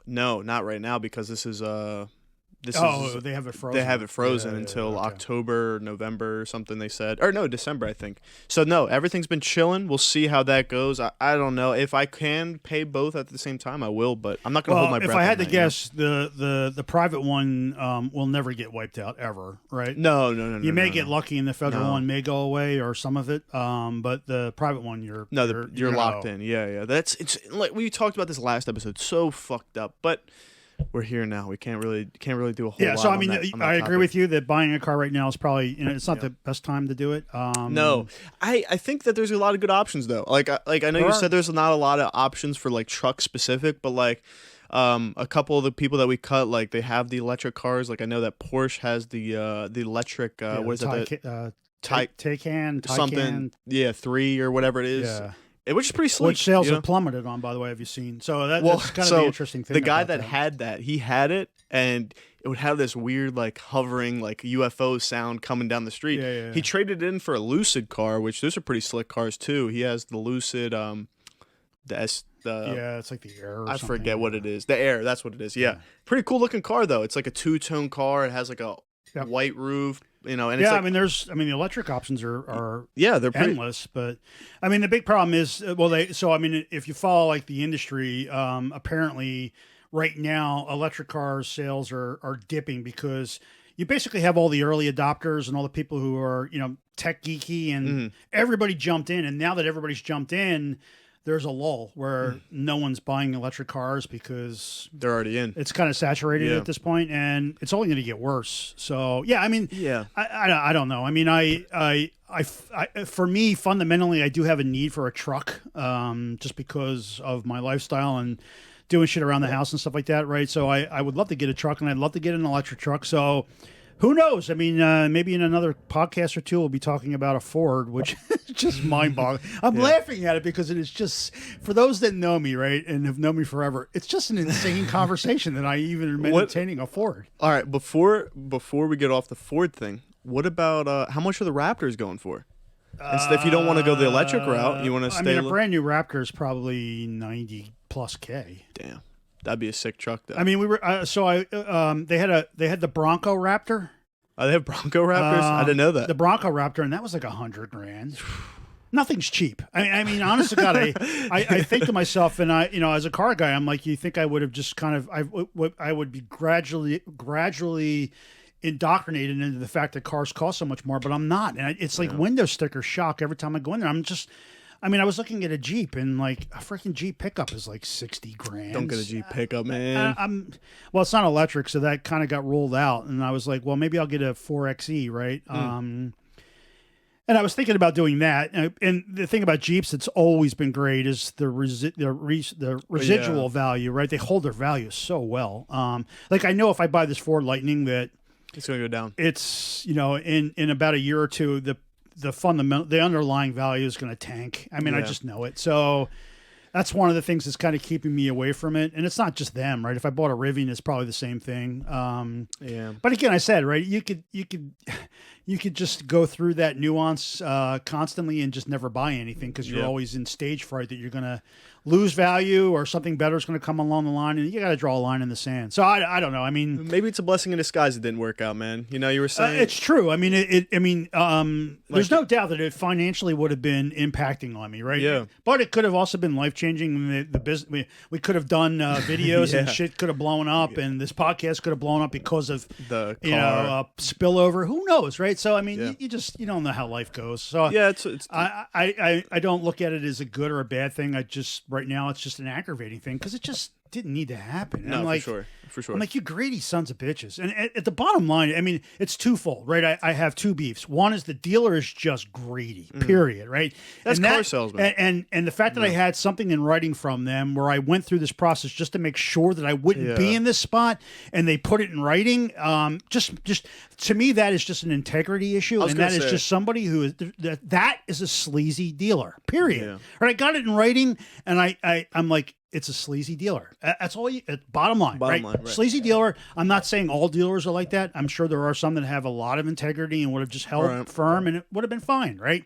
No, not right now, because this is... they have it frozen. They have it frozen until October, November, or something they said. Or no, December, I think. So no, everything's been chilling. We'll see how that goes. I don't know. If I can pay both at the same time, I will, but I'm not going to hold my breath. If I had to guess, the private one will never get wiped out ever, right? No. You may get lucky and the federal one may go away or some of it, but the private one, you're locked in. Yeah. It's like we talked about this last episode. So fucked up, but we're here now. We can't really do a whole lot. Yeah, so I mean, on that I agree topic. with you that buying a car right now is probably it's not the best time to do it. No, I think that there's a lot of good options though. Like I know you said there's not a lot of options for like truck specific, but like a couple of the people that we cut, like they have the electric cars. Like I know that Porsche has the electric what is it? Taycan, 3 or whatever it is. Yeah. Which is pretty slick. Which sales have plummeted on, by the way, have you seen? So that's kind of the interesting thing. The guy that had that, he had it, and it would have this weird, like, hovering, like, UFO sound coming down the street. Yeah. He traded it in for a Lucid car, which those are pretty slick cars, too. He has the Lucid, it's like the Air or I something. forget what it is. The Air, that's what it is, yeah. Pretty cool-looking car, though. It's like a two-tone car. It has, like, a white roof. And it's I mean, the electric options are they're pretty endless, but I mean, the big problem is, if you follow like the industry, apparently right now electric cars sales are dipping because you basically have all the early adopters and all the people who are, tech geeky and everybody jumped in. And now that everybody's jumped in, there's a lull where no one's buying electric cars because they're already in. It's kind of saturated at this point, and it's only going to get worse. So I don't know. I mean, I for me, fundamentally, I do have a need for a truck, just because of my lifestyle and doing shit around the house and stuff like that, right? So I would love to get a truck, and I'd love to get an electric truck. So who knows? I mean, maybe in another podcast or two, we'll be talking about a Ford, which is just mind-boggling. I'm laughing at it because it is just, for those that know me, right, and have known me forever, it's just an insane conversation that I even am entertaining a Ford. All right, before we get off the Ford thing, what about how much are the Raptors going for? If you don't want to go the electric route, you want to stay. I mean, a brand new Raptor is probably 90 plus K. Damn. That'd be a sick truck, though. I mean, we were they had the Bronco Raptor. Oh, they have Bronco Raptors? I didn't know that. The Bronco Raptor, and that was like $100,000. Nothing's cheap. I mean, honest to God, I think to myself, and as a car guy, I'm like, you think I would have just kind of, I would be gradually indoctrinated into the fact that cars cost so much more, but I'm not. And it's like window sticker shock every time I go in there. I was looking at a Jeep, and like a freaking Jeep pickup is like 60 grand. Don't get a Jeep pickup, man. Well, it's not electric, so that kind of got ruled out. And I was like, well, maybe I'll get a 4xe, right? And I was thinking about doing that. And the thing about Jeeps that's always been great is the residual value, right? They hold their value so well. Like I know if I buy this Ford Lightning that it's going to go down. It's, in about a year or two, the underlying value is going to tank. I mean, I just know it. So that's one of the things that's kind of keeping me away from it. And it's not just them, right? If I bought a Rivian, it's probably the same thing. But again, I said, right, you could just go through that nuance constantly and just never buy anything because you're always in stage fright that you're going to lose value or something better is going to come along the line, and you got to draw a line in the sand. So I don't know. I mean, maybe it's a blessing in disguise it didn't work out, man. You were saying it's true. I mean, there's no doubt that it financially would have been impacting on me, right? Yeah. But it could have also been life changing. The business we could have done videos and shit could have blown up, and this podcast could have blown up because of the car. Spillover. Who knows, right? So I mean, you don't know how life goes. So it's I don't look at it as a good or a bad thing. Right now it's just an aggravating thing because it just didn't need to happen. And no, I'm like, for sure. I'm like, you greedy sons of bitches. And at the bottom line, I mean, it's twofold, right? I have two beefs. One is the dealer is just greedy, period, right? That's car salesman. And the fact that I had something in writing from them where I went through this process just to make sure that I wouldn't be in this spot, and they put it in writing, just to me, that is just an integrity issue, and that is just somebody who is that is a sleazy dealer, period. Yeah. Right? I got it in writing, and I'm like, it's a sleazy dealer. That's all. Bottom line, right? Sleazy dealer. I'm not saying all dealers are like that. I'm sure there are some that have a lot of integrity and would have just held firm, and it would have been fine, right?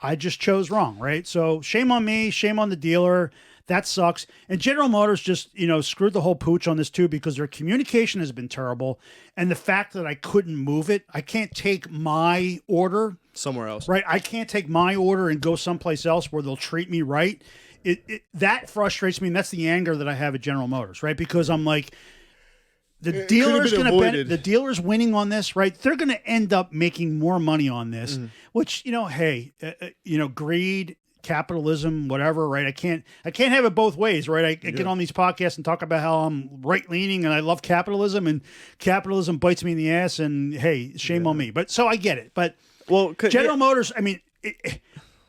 I just chose wrong, right? So shame on me, shame on the dealer. That sucks. And General Motors just, screwed the whole pooch on this too because their communication has been terrible. And the fact that I couldn't move it, I can't take my order somewhere else, right? I can't take my order and go someplace else where they'll treat me right. That frustrates me, and that's the anger that I have at General Motors, right? Because I'm like, the dealer's winning on this, right? They're going to end up making more money on this, which greed, capitalism, whatever, right? I can't have it both ways, right? I get on these podcasts and talk about how I'm right leaning and I love capitalism, and capitalism bites me in the ass, and hey, shame on me. But so I get it, but General Motors, I mean.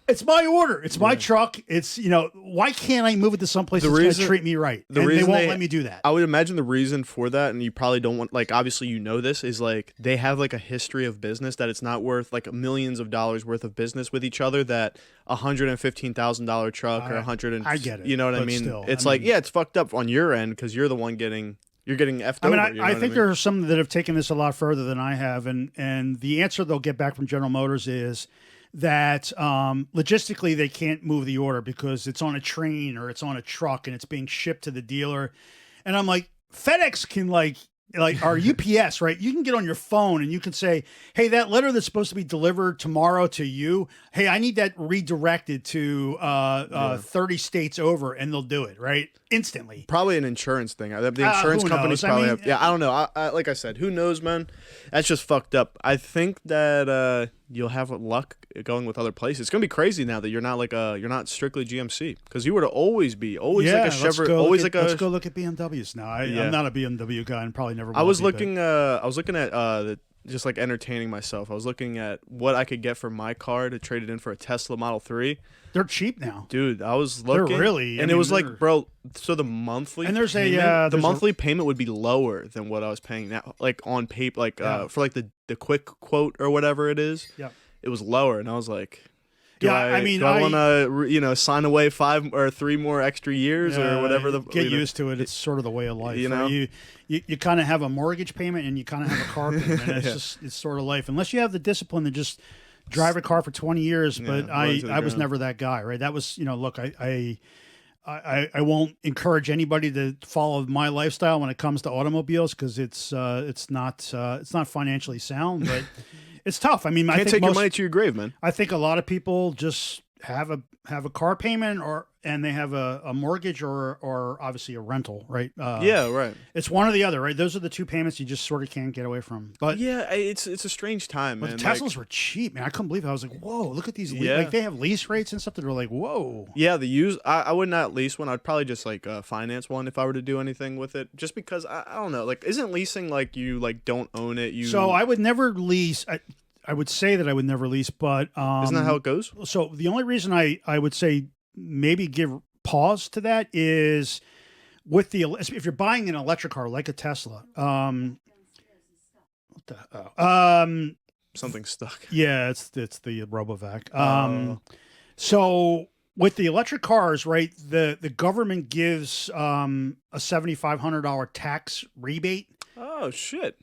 It's my order. It's my truck. It's, why can't I move it to someplace that's going to treat me right? And they won't let me do that. I would imagine the reason for that, and you probably don't want, obviously this, is they have a history of business that it's not worth millions of dollars worth of business with each other, that $115,000 truck or I get it. You know what I mean? Still, it's it's fucked up on your end because you're the one getting effed over. I think there are some that have taken this a lot further than I have, and the answer they'll get back from General Motors is that logistically they can't move the order because it's on a train or it's on a truck and it's being shipped to the dealer. And I'm like, FedEx can or UPS, right? You can get on your phone and you can say, hey, that letter that's supposed to be delivered tomorrow to you, hey, I need that redirected to 30 states over, and they'll do it, right? Instantly. Probably an insurance thing. The insurance companies probably have. Yeah, I don't know. Like I said, who knows, man? That's just fucked up. I think that you'll have luck going with other places. It's gonna be crazy now that you're not you're not strictly GMC, because you were to always like a Chevrolet. Let's go look at BMWs now. I'm not a BMW guy and probably never will. I was looking at just entertaining myself. I was looking at what I could get for my car to trade it in for a Tesla Model 3. They're cheap now, dude. I was looking. They're really, and it was bro. So the monthly monthly payment would be lower than what I was paying now, on paper, for the quick quote or whatever it is. Yeah, it was lower, and I was like, do I want to sign away 5 or 3 more extra years or whatever? Get used to it. It's sort of the way of life. You kind of have a mortgage payment and you kind of have a car payment. And it's sort of life, unless you have the discipline to just drive a car for 20 years. But I was never that guy, right? That was, look, I won't encourage anybody to follow my lifestyle when it comes to automobiles, because it's not financially sound, but it's tough. I mean, I think take your money to your grave, man. I think a lot of people just have a car payment and they have a mortgage or obviously a rental, right? Yeah, right. It's one or the other, right? Those are the two payments you just sort of can't get away from. But yeah, it's a strange time, but man. the Teslas were cheap, man. I couldn't believe it. I was like, whoa, look at these. Like they have lease rates and stuff that are like, whoa. Yeah, the used. I would not lease one. I'd probably just like finance one if I were to do anything with it. Just because I don't know. Like, isn't leasing like you like don't own it? So I would never lease. I would say that I would never lease, but isn't that how it goes? So the only reason I would say maybe give pause to that is with if you're buying an electric car like a Tesla. Something stuck. Yeah, it's the RoboVac. So with the electric cars, right? The government gives a $7,500 tax rebate. Oh shit.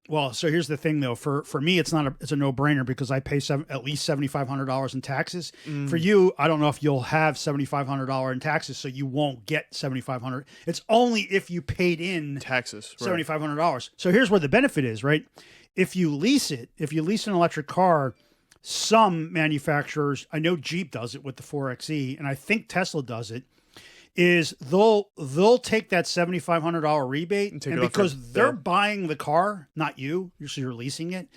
Well, so here's the thing, though. For me, it's a no-brainer because I pay at least $7,500 in taxes. For you, I don't know if you'll have $7,500 in taxes, so you won't get $7,500. It's only if you paid in taxes, right. $7,500. So here's where the benefit is, right? If you lease an electric car, some manufacturers, I know Jeep does it with the 4xe, and I think Tesla does it. Is they'll take that $7,500 rebate, and because they're buying the car, not you, you're leasing it,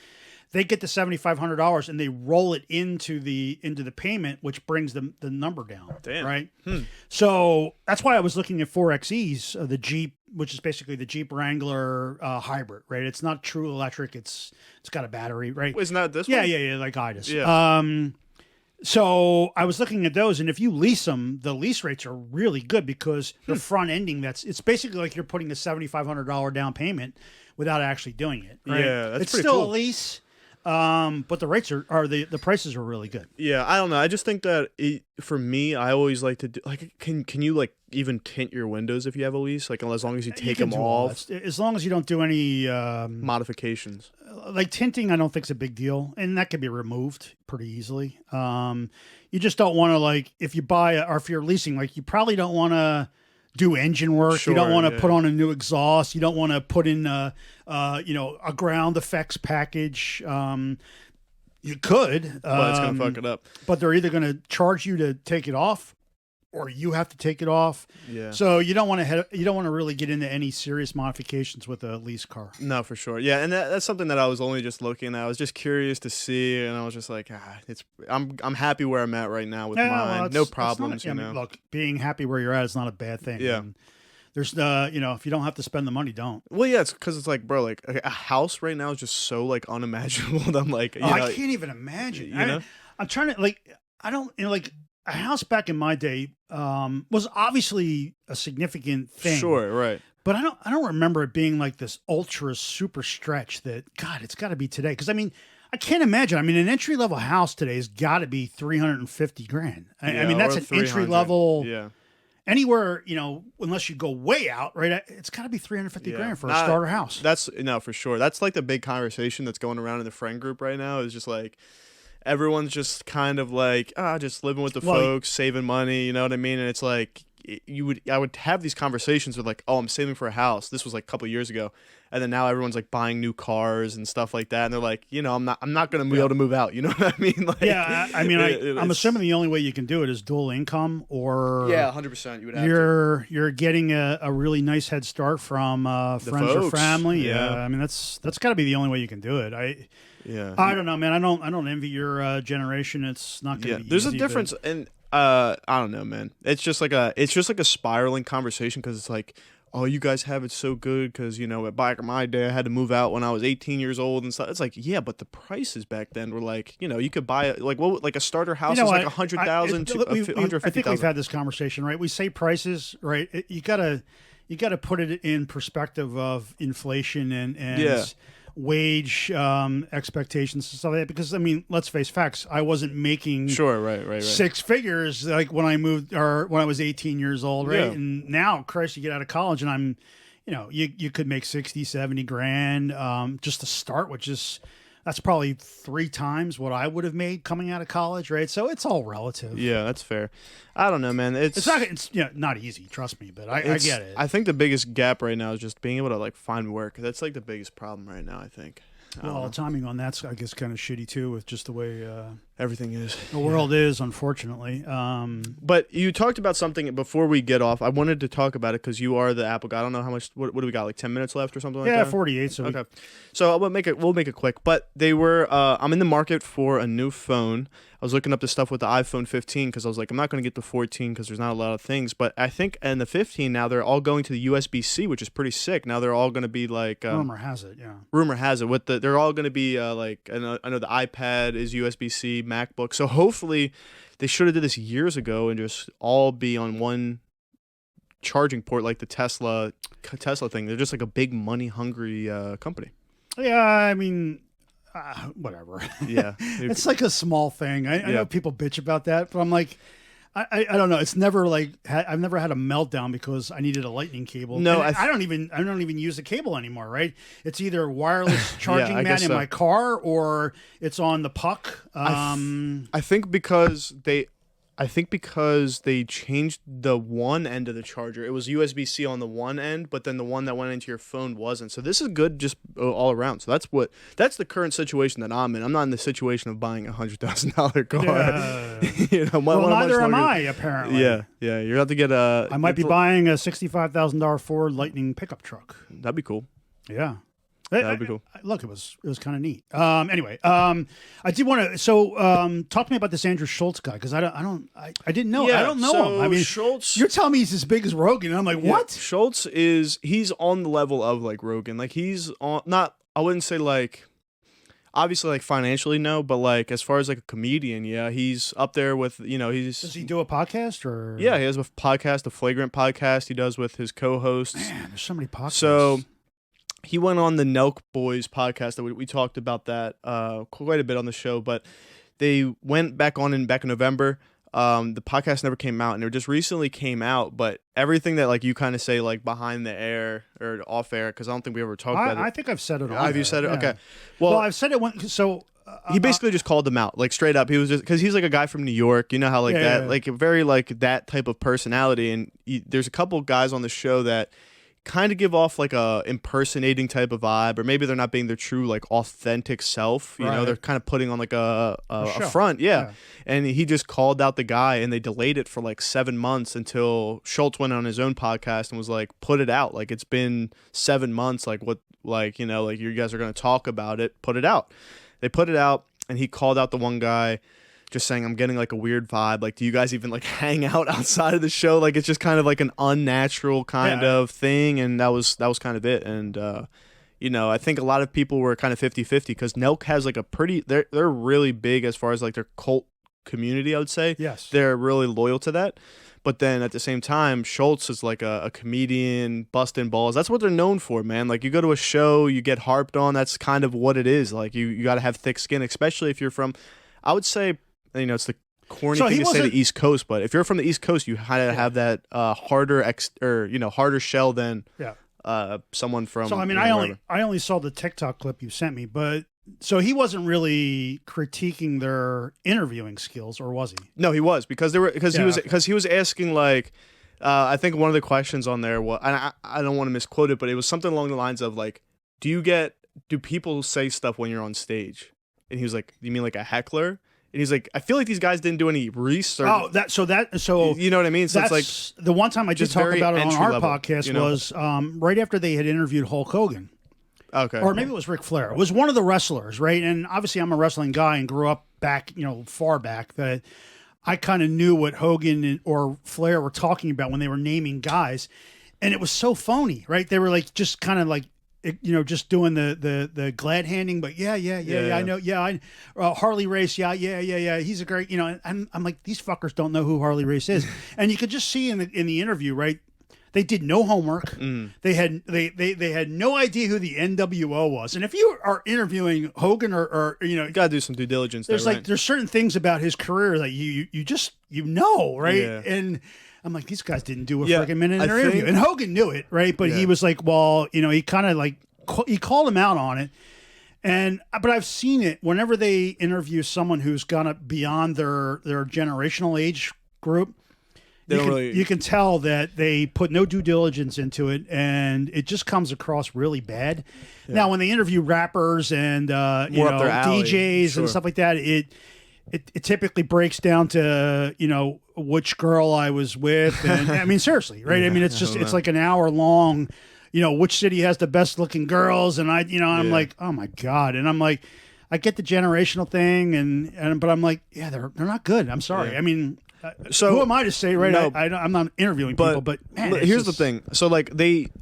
they get the $7,500 and they roll it into the payment, which brings the number down. Damn. Right. So that's why I was looking at 4XEs, the Jeep, which is basically the Jeep Wrangler hybrid. Right. It's not true electric. It's got a battery. Right. Isn't that this one? Yeah. Yeah. Like I just. Yeah. So I was looking at those, and if you lease them, the lease rates are really good because they're front ending. It's basically like you're putting a $7,500 down payment without actually doing it. Right? Yeah, that's it's pretty still cool. a lease, but the rates the prices are really good. Yeah, I don't know. I just think that for me, I always like to do like can you like even tint your windows if you have a lease? Like as long as you take them off, as long as you don't do any modifications. Like tinting, I don't think is a big deal, and that can be removed pretty easily. You just don't want to like if you buy or if you're leasing, like you probably don't want to do engine work. Sure, you don't want to put on a new exhaust. You don't want to put in a ground effects package. You could, but it's gonna fuck it up. But they're either going to charge you to take it off, or you have to take it off. Yeah. So you don't want to really get into any serious modifications with a lease car. No, for sure. Yeah, and that's something that I was only just looking at. I was just curious to see, and I was just like, I'm happy where I'm at right now with mine. No problems. Look, being happy where you're at is not a bad thing. Yeah. And there's if you don't have to spend the money, don't. Well, yeah, it's because it's like, bro, like a house right now is just so like unimaginable. That I'm like, I can't even imagine. I'm trying to a house back in my day was obviously a significant thing. Sure, right. But I don't remember it being like this ultra super stretch that God, it's got to be today. Because I mean, I can't imagine. I mean, an entry level house today has got to be $350,000. I mean, that's an entry level. Yeah. Anywhere, unless you go way out, right? It's got to be $350,000 for a starter house. That's for sure. That's like the big conversation that's going around in the friend group right now. Is just like everyone's just kind of like just living with the folks, saving money. You know what I mean? And it's like I would have these conversations with like, oh, I'm saving for a house. This was like a couple of years ago, and then now everyone's like buying new cars and stuff like that. And they're like, I'm not going to be able to move out. You know what I mean? Like, yeah, I mean, I'm assuming the only way you can do it is dual income, or 100%. You would have you're getting a really nice head start from friends or family. Yeah, I mean that's got to be the only way you can do it. I don't know, man. I don't envy your generation. It's not going to be. There's easy, a difference, and I don't know, man. It's just like a spiraling conversation because it's like, oh, you guys have it so good because back in my day I had to move out when I was 18 years old and stuff. It's like, yeah, but the prices back then were like, you could buy it like a starter house is like $100,000 to $150,000. I think we've had this conversation, right? We say prices, right? You gotta put it in perspective of inflation and wage expectations and stuff like that. Because I mean, let's face facts. I wasn't making right. six figures like when I moved or when I was 18 years old, right? Yeah. And now, Christ, you get out of college and I'm, you could make 60, 70 grand just to start, which is that's probably 3 times what I would have made coming out of college, right? So it's all relative. Yeah, that's fair. I don't know, man. It's not easy, trust me, but I get it. I think the biggest gap right now is just being able to like find work. That's like the biggest problem right now, I think. Well, timing on that's I guess kind of shitty too, with just the way Everything is. The world is, unfortunately. But you talked about something before we get off. I wanted to talk about it because you are the Apple guy. I don't know how much. What do we got? Like 10 minutes left or something like that? Yeah, 48. So okay. So we'll make it quick. But they were. I'm in the market for a new phone. I was looking up the stuff with the iPhone 15 because I was like, I'm not going to get the 14 because there's not a lot of things. But I think in the 15 now they're all going to the USB C, which is pretty sick. Now they're all going to be like. Rumor has it, yeah. Rumor has it they're all going to be like. I know the iPad is USB C, MacBook. So hopefully, they should have did this years ago and just all be on one charging port like the Tesla thing. They're just like a big money hungry company. Yeah, I mean. Whatever. Yeah. It's like a small thing. I know people bitch about that, but I'm like, I don't know. It's never like I've never had a meltdown because I needed a lightning cable. No, I don't even use the cable anymore. Right? It's either wireless charging mat in my car or it's on the puck. I think because they changed the one end of the charger. It was USB C on the one end, but then the one that went into your phone wasn't. So this is good just all around. So that's the current situation that I'm in. I'm not in the situation of buying a $100,000 car. Yeah. Well, neither am I, apparently. Yeah. You're going to have to get a... I might be buying a $65,000 Ford Lightning pickup truck. That'd be cool. Yeah. That would be cool. Look, it was kind of neat. Anyway, I did want to. So, talk to me about this Andrew Schultz guy because I didn't know. Yeah, I don't know him. I mean, Schultz. You're telling me he's as big as Rogan, and I'm like, what? Schultz he's on the level of like Rogan. Like he's on not. I wouldn't say like. Obviously, like financially, no, but like as far as like a comedian, yeah, he's up there with he's. Does he do a podcast or? Yeah, he has a podcast, a Flagrant podcast. He does with his co-hosts. Man, there's so many podcasts. So. He went on the Nelk Boys podcast that we talked about that quite a bit on the show, but they went back in November. The podcast never came out, and it just recently came out. But everything that like you kind of say like behind the air or off air, because I don't think we ever talked about it. I think I've said it. Have you said it? Yeah. Okay. Well, I've said it. So he basically just called them out, like straight up. He was just because he's like a guy from New York. You know how like like a very like that type of personality, and there's a couple guys on the show that kind of give off like a impersonating type of vibe, or maybe they're not being their true like authentic self. You know, they're kind of putting on like a front. Yeah. And he just called out the guy, and they delayed it for like 7 months until Schultz went on his own podcast and was like, put it out. Like it's been 7 months. Like what, like, like you guys are going to talk about it. Put it out. They put it out, and he called out the one guy, just saying, I'm getting like a weird vibe. Like, do you guys even like hang out outside of the show? Like, it's just kind of like an unnatural kind of thing. And that was kind of it. And, I think a lot of people were kind of 50-50 because Nelk has like a pretty, they're really big as far as like their cult community, I would say. Yes. They're really loyal to that. But then at the same time, Schultz is like a comedian, busting balls. That's what they're known for, man. Like you go to a show, you get harped on. That's kind of what it is. Like you got to have thick skin, especially if you're from, I would say, it's the corny thing to say the East Coast, but if you're from the East Coast, you kind of have that harder harder shell than someone from. So I mean, I only saw the TikTok clip you sent me, but so he wasn't really critiquing their interviewing skills, or was he? No, he was because he was asking like. I think one of the questions on there was, and I don't want to misquote it, but it was something along the lines of like, do people say stuff when you're on stage? And he was like, you mean like a heckler? And he's like, I feel like these guys didn't do any research. So you know what I mean? So it's like the one time I did talk about it on our podcast was right after they had interviewed Hulk Hogan. Okay. Or maybe it was Ric Flair. It was one of the wrestlers, right? And obviously I'm a wrestling guy and grew up back, far back, that I kind of knew what Hogan or Flair were talking about when they were naming guys. And it was so phony, right? They were like just kind of like, just doing the glad handing, but yeah, I know, Harley Race, yeah, he's a great, and I'm like, these fuckers don't know who Harley Race is, and you could just see in the interview, right? They did no homework. They had no idea who the NWO was, and if you are interviewing Hogan or you gotta do some due diligence. There's there's certain things about his career that you just right, and. I'm like, these guys didn't do a freaking minute in their interview. And Hogan knew it, right? But he was like, well, he kind of like, he called him out on it. But I've seen it whenever they interview someone who's gone up beyond their generational age group. You can tell that they put no due diligence into it, and it just comes across really bad. Yeah. Now, when they interview rappers and DJs and stuff like that, it typically breaks down to, which girl I was with. And I mean, seriously, right? I mean, it's like an hour long, which city has the best looking girls. And I'm like, oh my God. And I'm like, I get the generational thing, but I'm like, yeah, they're not good. I'm sorry. Yeah. I mean, so who am I to say, right? No, I'm not interviewing people, but man, here's the thing. So like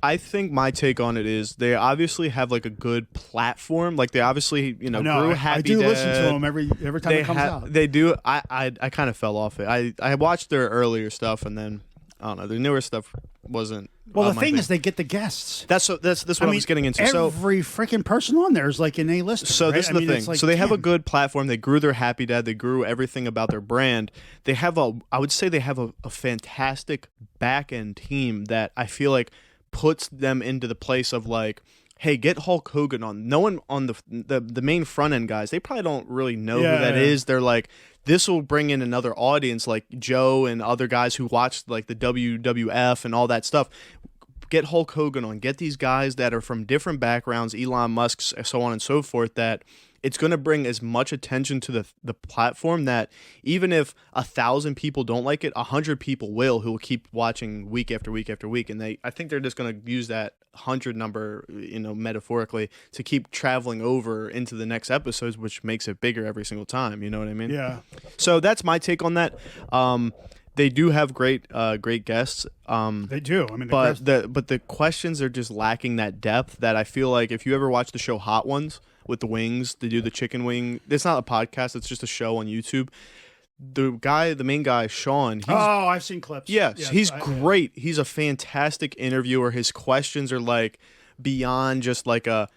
I think my take on it is they obviously have like a good platform. Like they obviously, grew Happy I do Dad. listen to them every time it comes out. They do. I kind of fell off it. I watched their earlier stuff, and then I don't know, their newer stuff wasn't. Well, the thing is, they get the guests. That's what I was getting into. Every freaking person on there is like an A-lister. So right? this is the thing. Like, so they have a good platform. They grew their Happy Dad. They grew everything about their brand. They have I would say they have a fantastic back end team that I feel like puts them into the place of like, hey, get Hulk Hogan on. No one on the main front end guys. They probably don't really know who that is. They're like, this will bring in another audience like Joe and other guys who watched like the WWF and all that stuff. Get Hulk Hogan on. Get these guys that are from different backgrounds, Elon Musk, so on and so forth, that it's going to bring as much attention to the platform that even if 1,000 people don't like it, 100 people will who will keep watching week after week after week. And I think they're just going to use that 100 number, metaphorically, to keep traveling over into the next episodes, which makes it bigger every single time. You know what I mean? Yeah. So that's my take on that. They do have great guests. They do. I mean, but the questions are just lacking that depth that I feel like if you ever watch the show Hot Ones with the wings, they do the chicken wing. It's not a podcast. It's just a show on YouTube. The main guy, Sean. I've seen clips. Yes, he's great. He's a fantastic interviewer. His questions are like beyond just like a.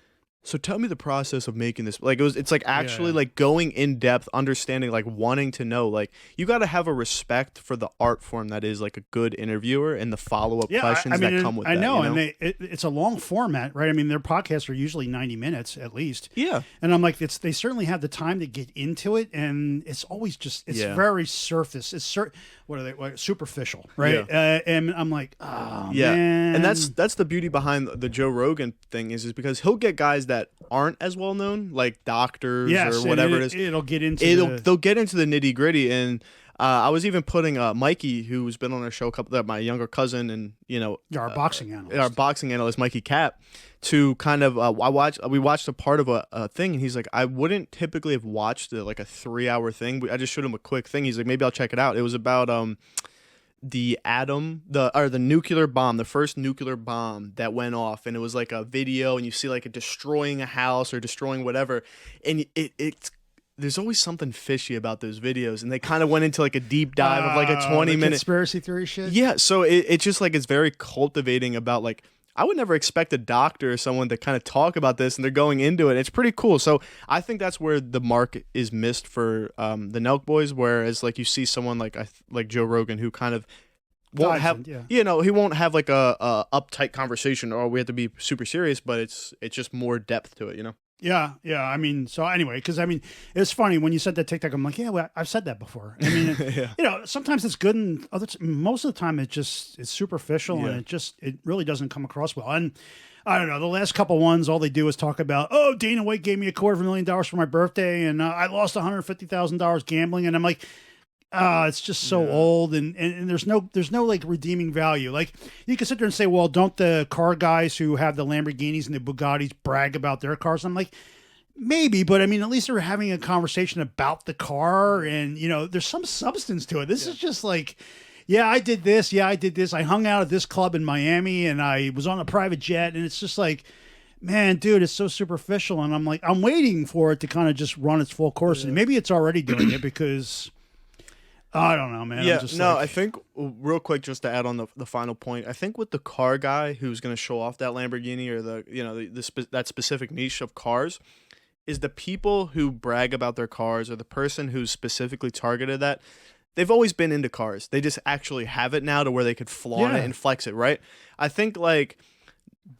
So tell me the process of making this. Like it's like actually like going in depth, understanding, like wanting to know. Like you got to have a respect for the art form that is like a good interviewer and the follow up questions that come with that. I know, and it's a long format, right? I mean, their podcasts are usually 90 minutes at least. Yeah, and I'm like, they certainly have the time to get into it, and it's always just very surface. It's what are they? Superficial, right? Yeah. And I'm like, oh man. And that's the beauty behind the Joe Rogan thing is because he'll get guys that aren't as well known, like doctors or whatever it is. They'll get into the nitty gritty. And I was even putting Mikey, who's been on our show, my younger cousin, and our boxing analyst, Mikey Cap, to kind of we watched a part of a thing, and he's like, I wouldn't typically have watched like a 3-hour thing. I just showed him a quick thing. He's like, maybe I'll check it out. It was about the nuclear bomb, the first nuclear bomb that went off, and it was like a video, and you see like it destroying a house or destroying whatever, and it's there's always something fishy about those videos, and they kind of went into like a deep dive of like a 20-minute conspiracy theory shit. Yeah, so it's just like it's very cultivating about like I would never expect a doctor or someone to kind of talk about this, and they're going into it. It's pretty cool. So I think that's where the mark is missed for the Nelk boys, whereas like you see someone like Joe Rogan who kind of won't have, he won't have like a uptight conversation or we have to be super serious, but it's just more depth to it, Yeah. I mean, so anyway, because I mean, it's funny when you said that TikTok. I'm like, well, I've said that before. I mean, sometimes it's good, and most of the time it's superficial, and it really doesn't come across well. And I don't know, the last couple ones, all they do is talk about, Dana White gave me $250,000 for my birthday, and I lost $150,000 gambling, and I'm like. It's just so old, and there's no like redeeming value. Like you can sit there and say, well, don't the car guys who have the Lamborghinis and the Bugattis brag about their cars? I'm like, maybe, but I mean, at least they're having a conversation about the car, and there's some substance to it. This is just like, I did this. I hung out at this club in Miami, and I was on a private jet, and it's just like, man, dude, it's so superficial, and I'm like, I'm waiting for it to kind of just run its full course, and maybe it's already doing it because. I don't know, man. Yeah, I think real quick, just to add on the final point, I think with the car guy who's going to show off that Lamborghini or that specific niche of cars, is the people who brag about their cars or the person who's specifically targeted that. They've always been into cars. They just actually have it now to where they could flaunt it and flex it, right? I think like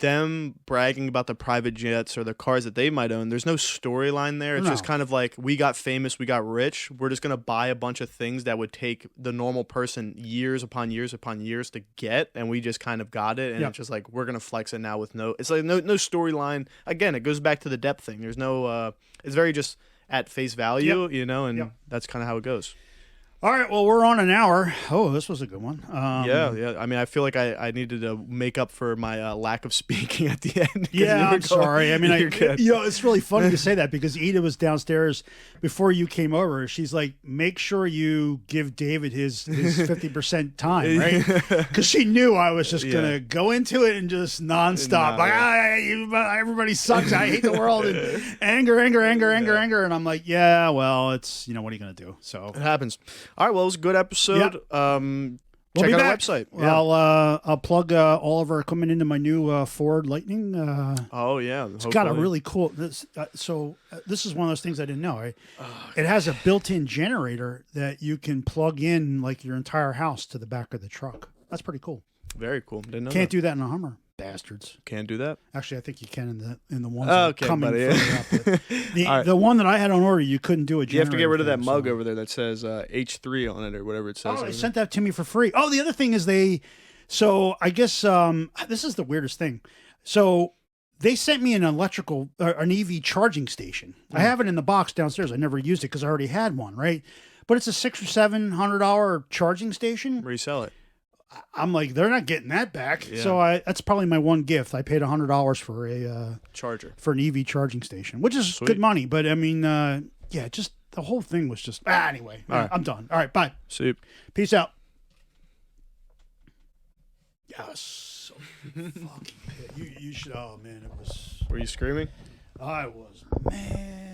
them bragging about the private jets or the cars that they might own, there's no storyline there. It's just kind of like, we got famous, we got rich. We're just going to buy a bunch of things that would take the normal person years upon years upon years to get, and we just kind of got it. And it's just like, we're going to flex it now with it's like no storyline. Again, it goes back to the depth thing. There's no, it's very just at face value, Yep. you know, and Yep. that's kind of how it goes. All right, well, we're on an hour. Oh, this was a good one. Yeah. I mean, I feel like I needed to make up for my lack of speaking at the end. 'cause you Yeah, were I'm sorry. I mean, you're good. it's really funny to say that because Ida was downstairs before you came over. She's like, make sure you give David his 50% time, right? Because she knew I was just going to go into it and just nonstop. Everybody sucks. I hate the world. And anger. And I'm like, yeah, well, it's, what are you going to do? So It happens. All right, well, it was a good episode. Yep. Check be out our back. website. Well, I'll plug all of our equipment into my new Ford Lightning. Oh, yeah. It's got a really cool. This is one of those things I didn't know. Right? It has a built-in generator that you can plug in like your entire house to the back of the truck. That's pretty cool. Very cool. Didn't know Can't that. do that in a Hummer, bastards. Can't do that. Actually, I think you can in the ones Oh, that are okay, coming buddy. further up. The, All right. the one that I had on order, you couldn't do a generator. You have to get rid of that thing, mug so- over there that says H3 on it or whatever it says. Oh, over they there. sent that to me for free. Oh, the other thing is so I guess this is the weirdest thing. So they sent me an an EV charging station. I have it in the box downstairs. I never used it because I already had one, right? But it's a $600 or $700 charging station. Resell it. I'm like, they're not getting that back. Yeah. So that's probably my one gift. I paid $100 for an EV charging station, which is Sweet. good money. But I mean, just the whole thing was just anyway. All right. I'm done. All right, bye. Soup. Peace out. Yes, so fucking pissed. You should. Oh man, it was. Were you screaming? I was mad.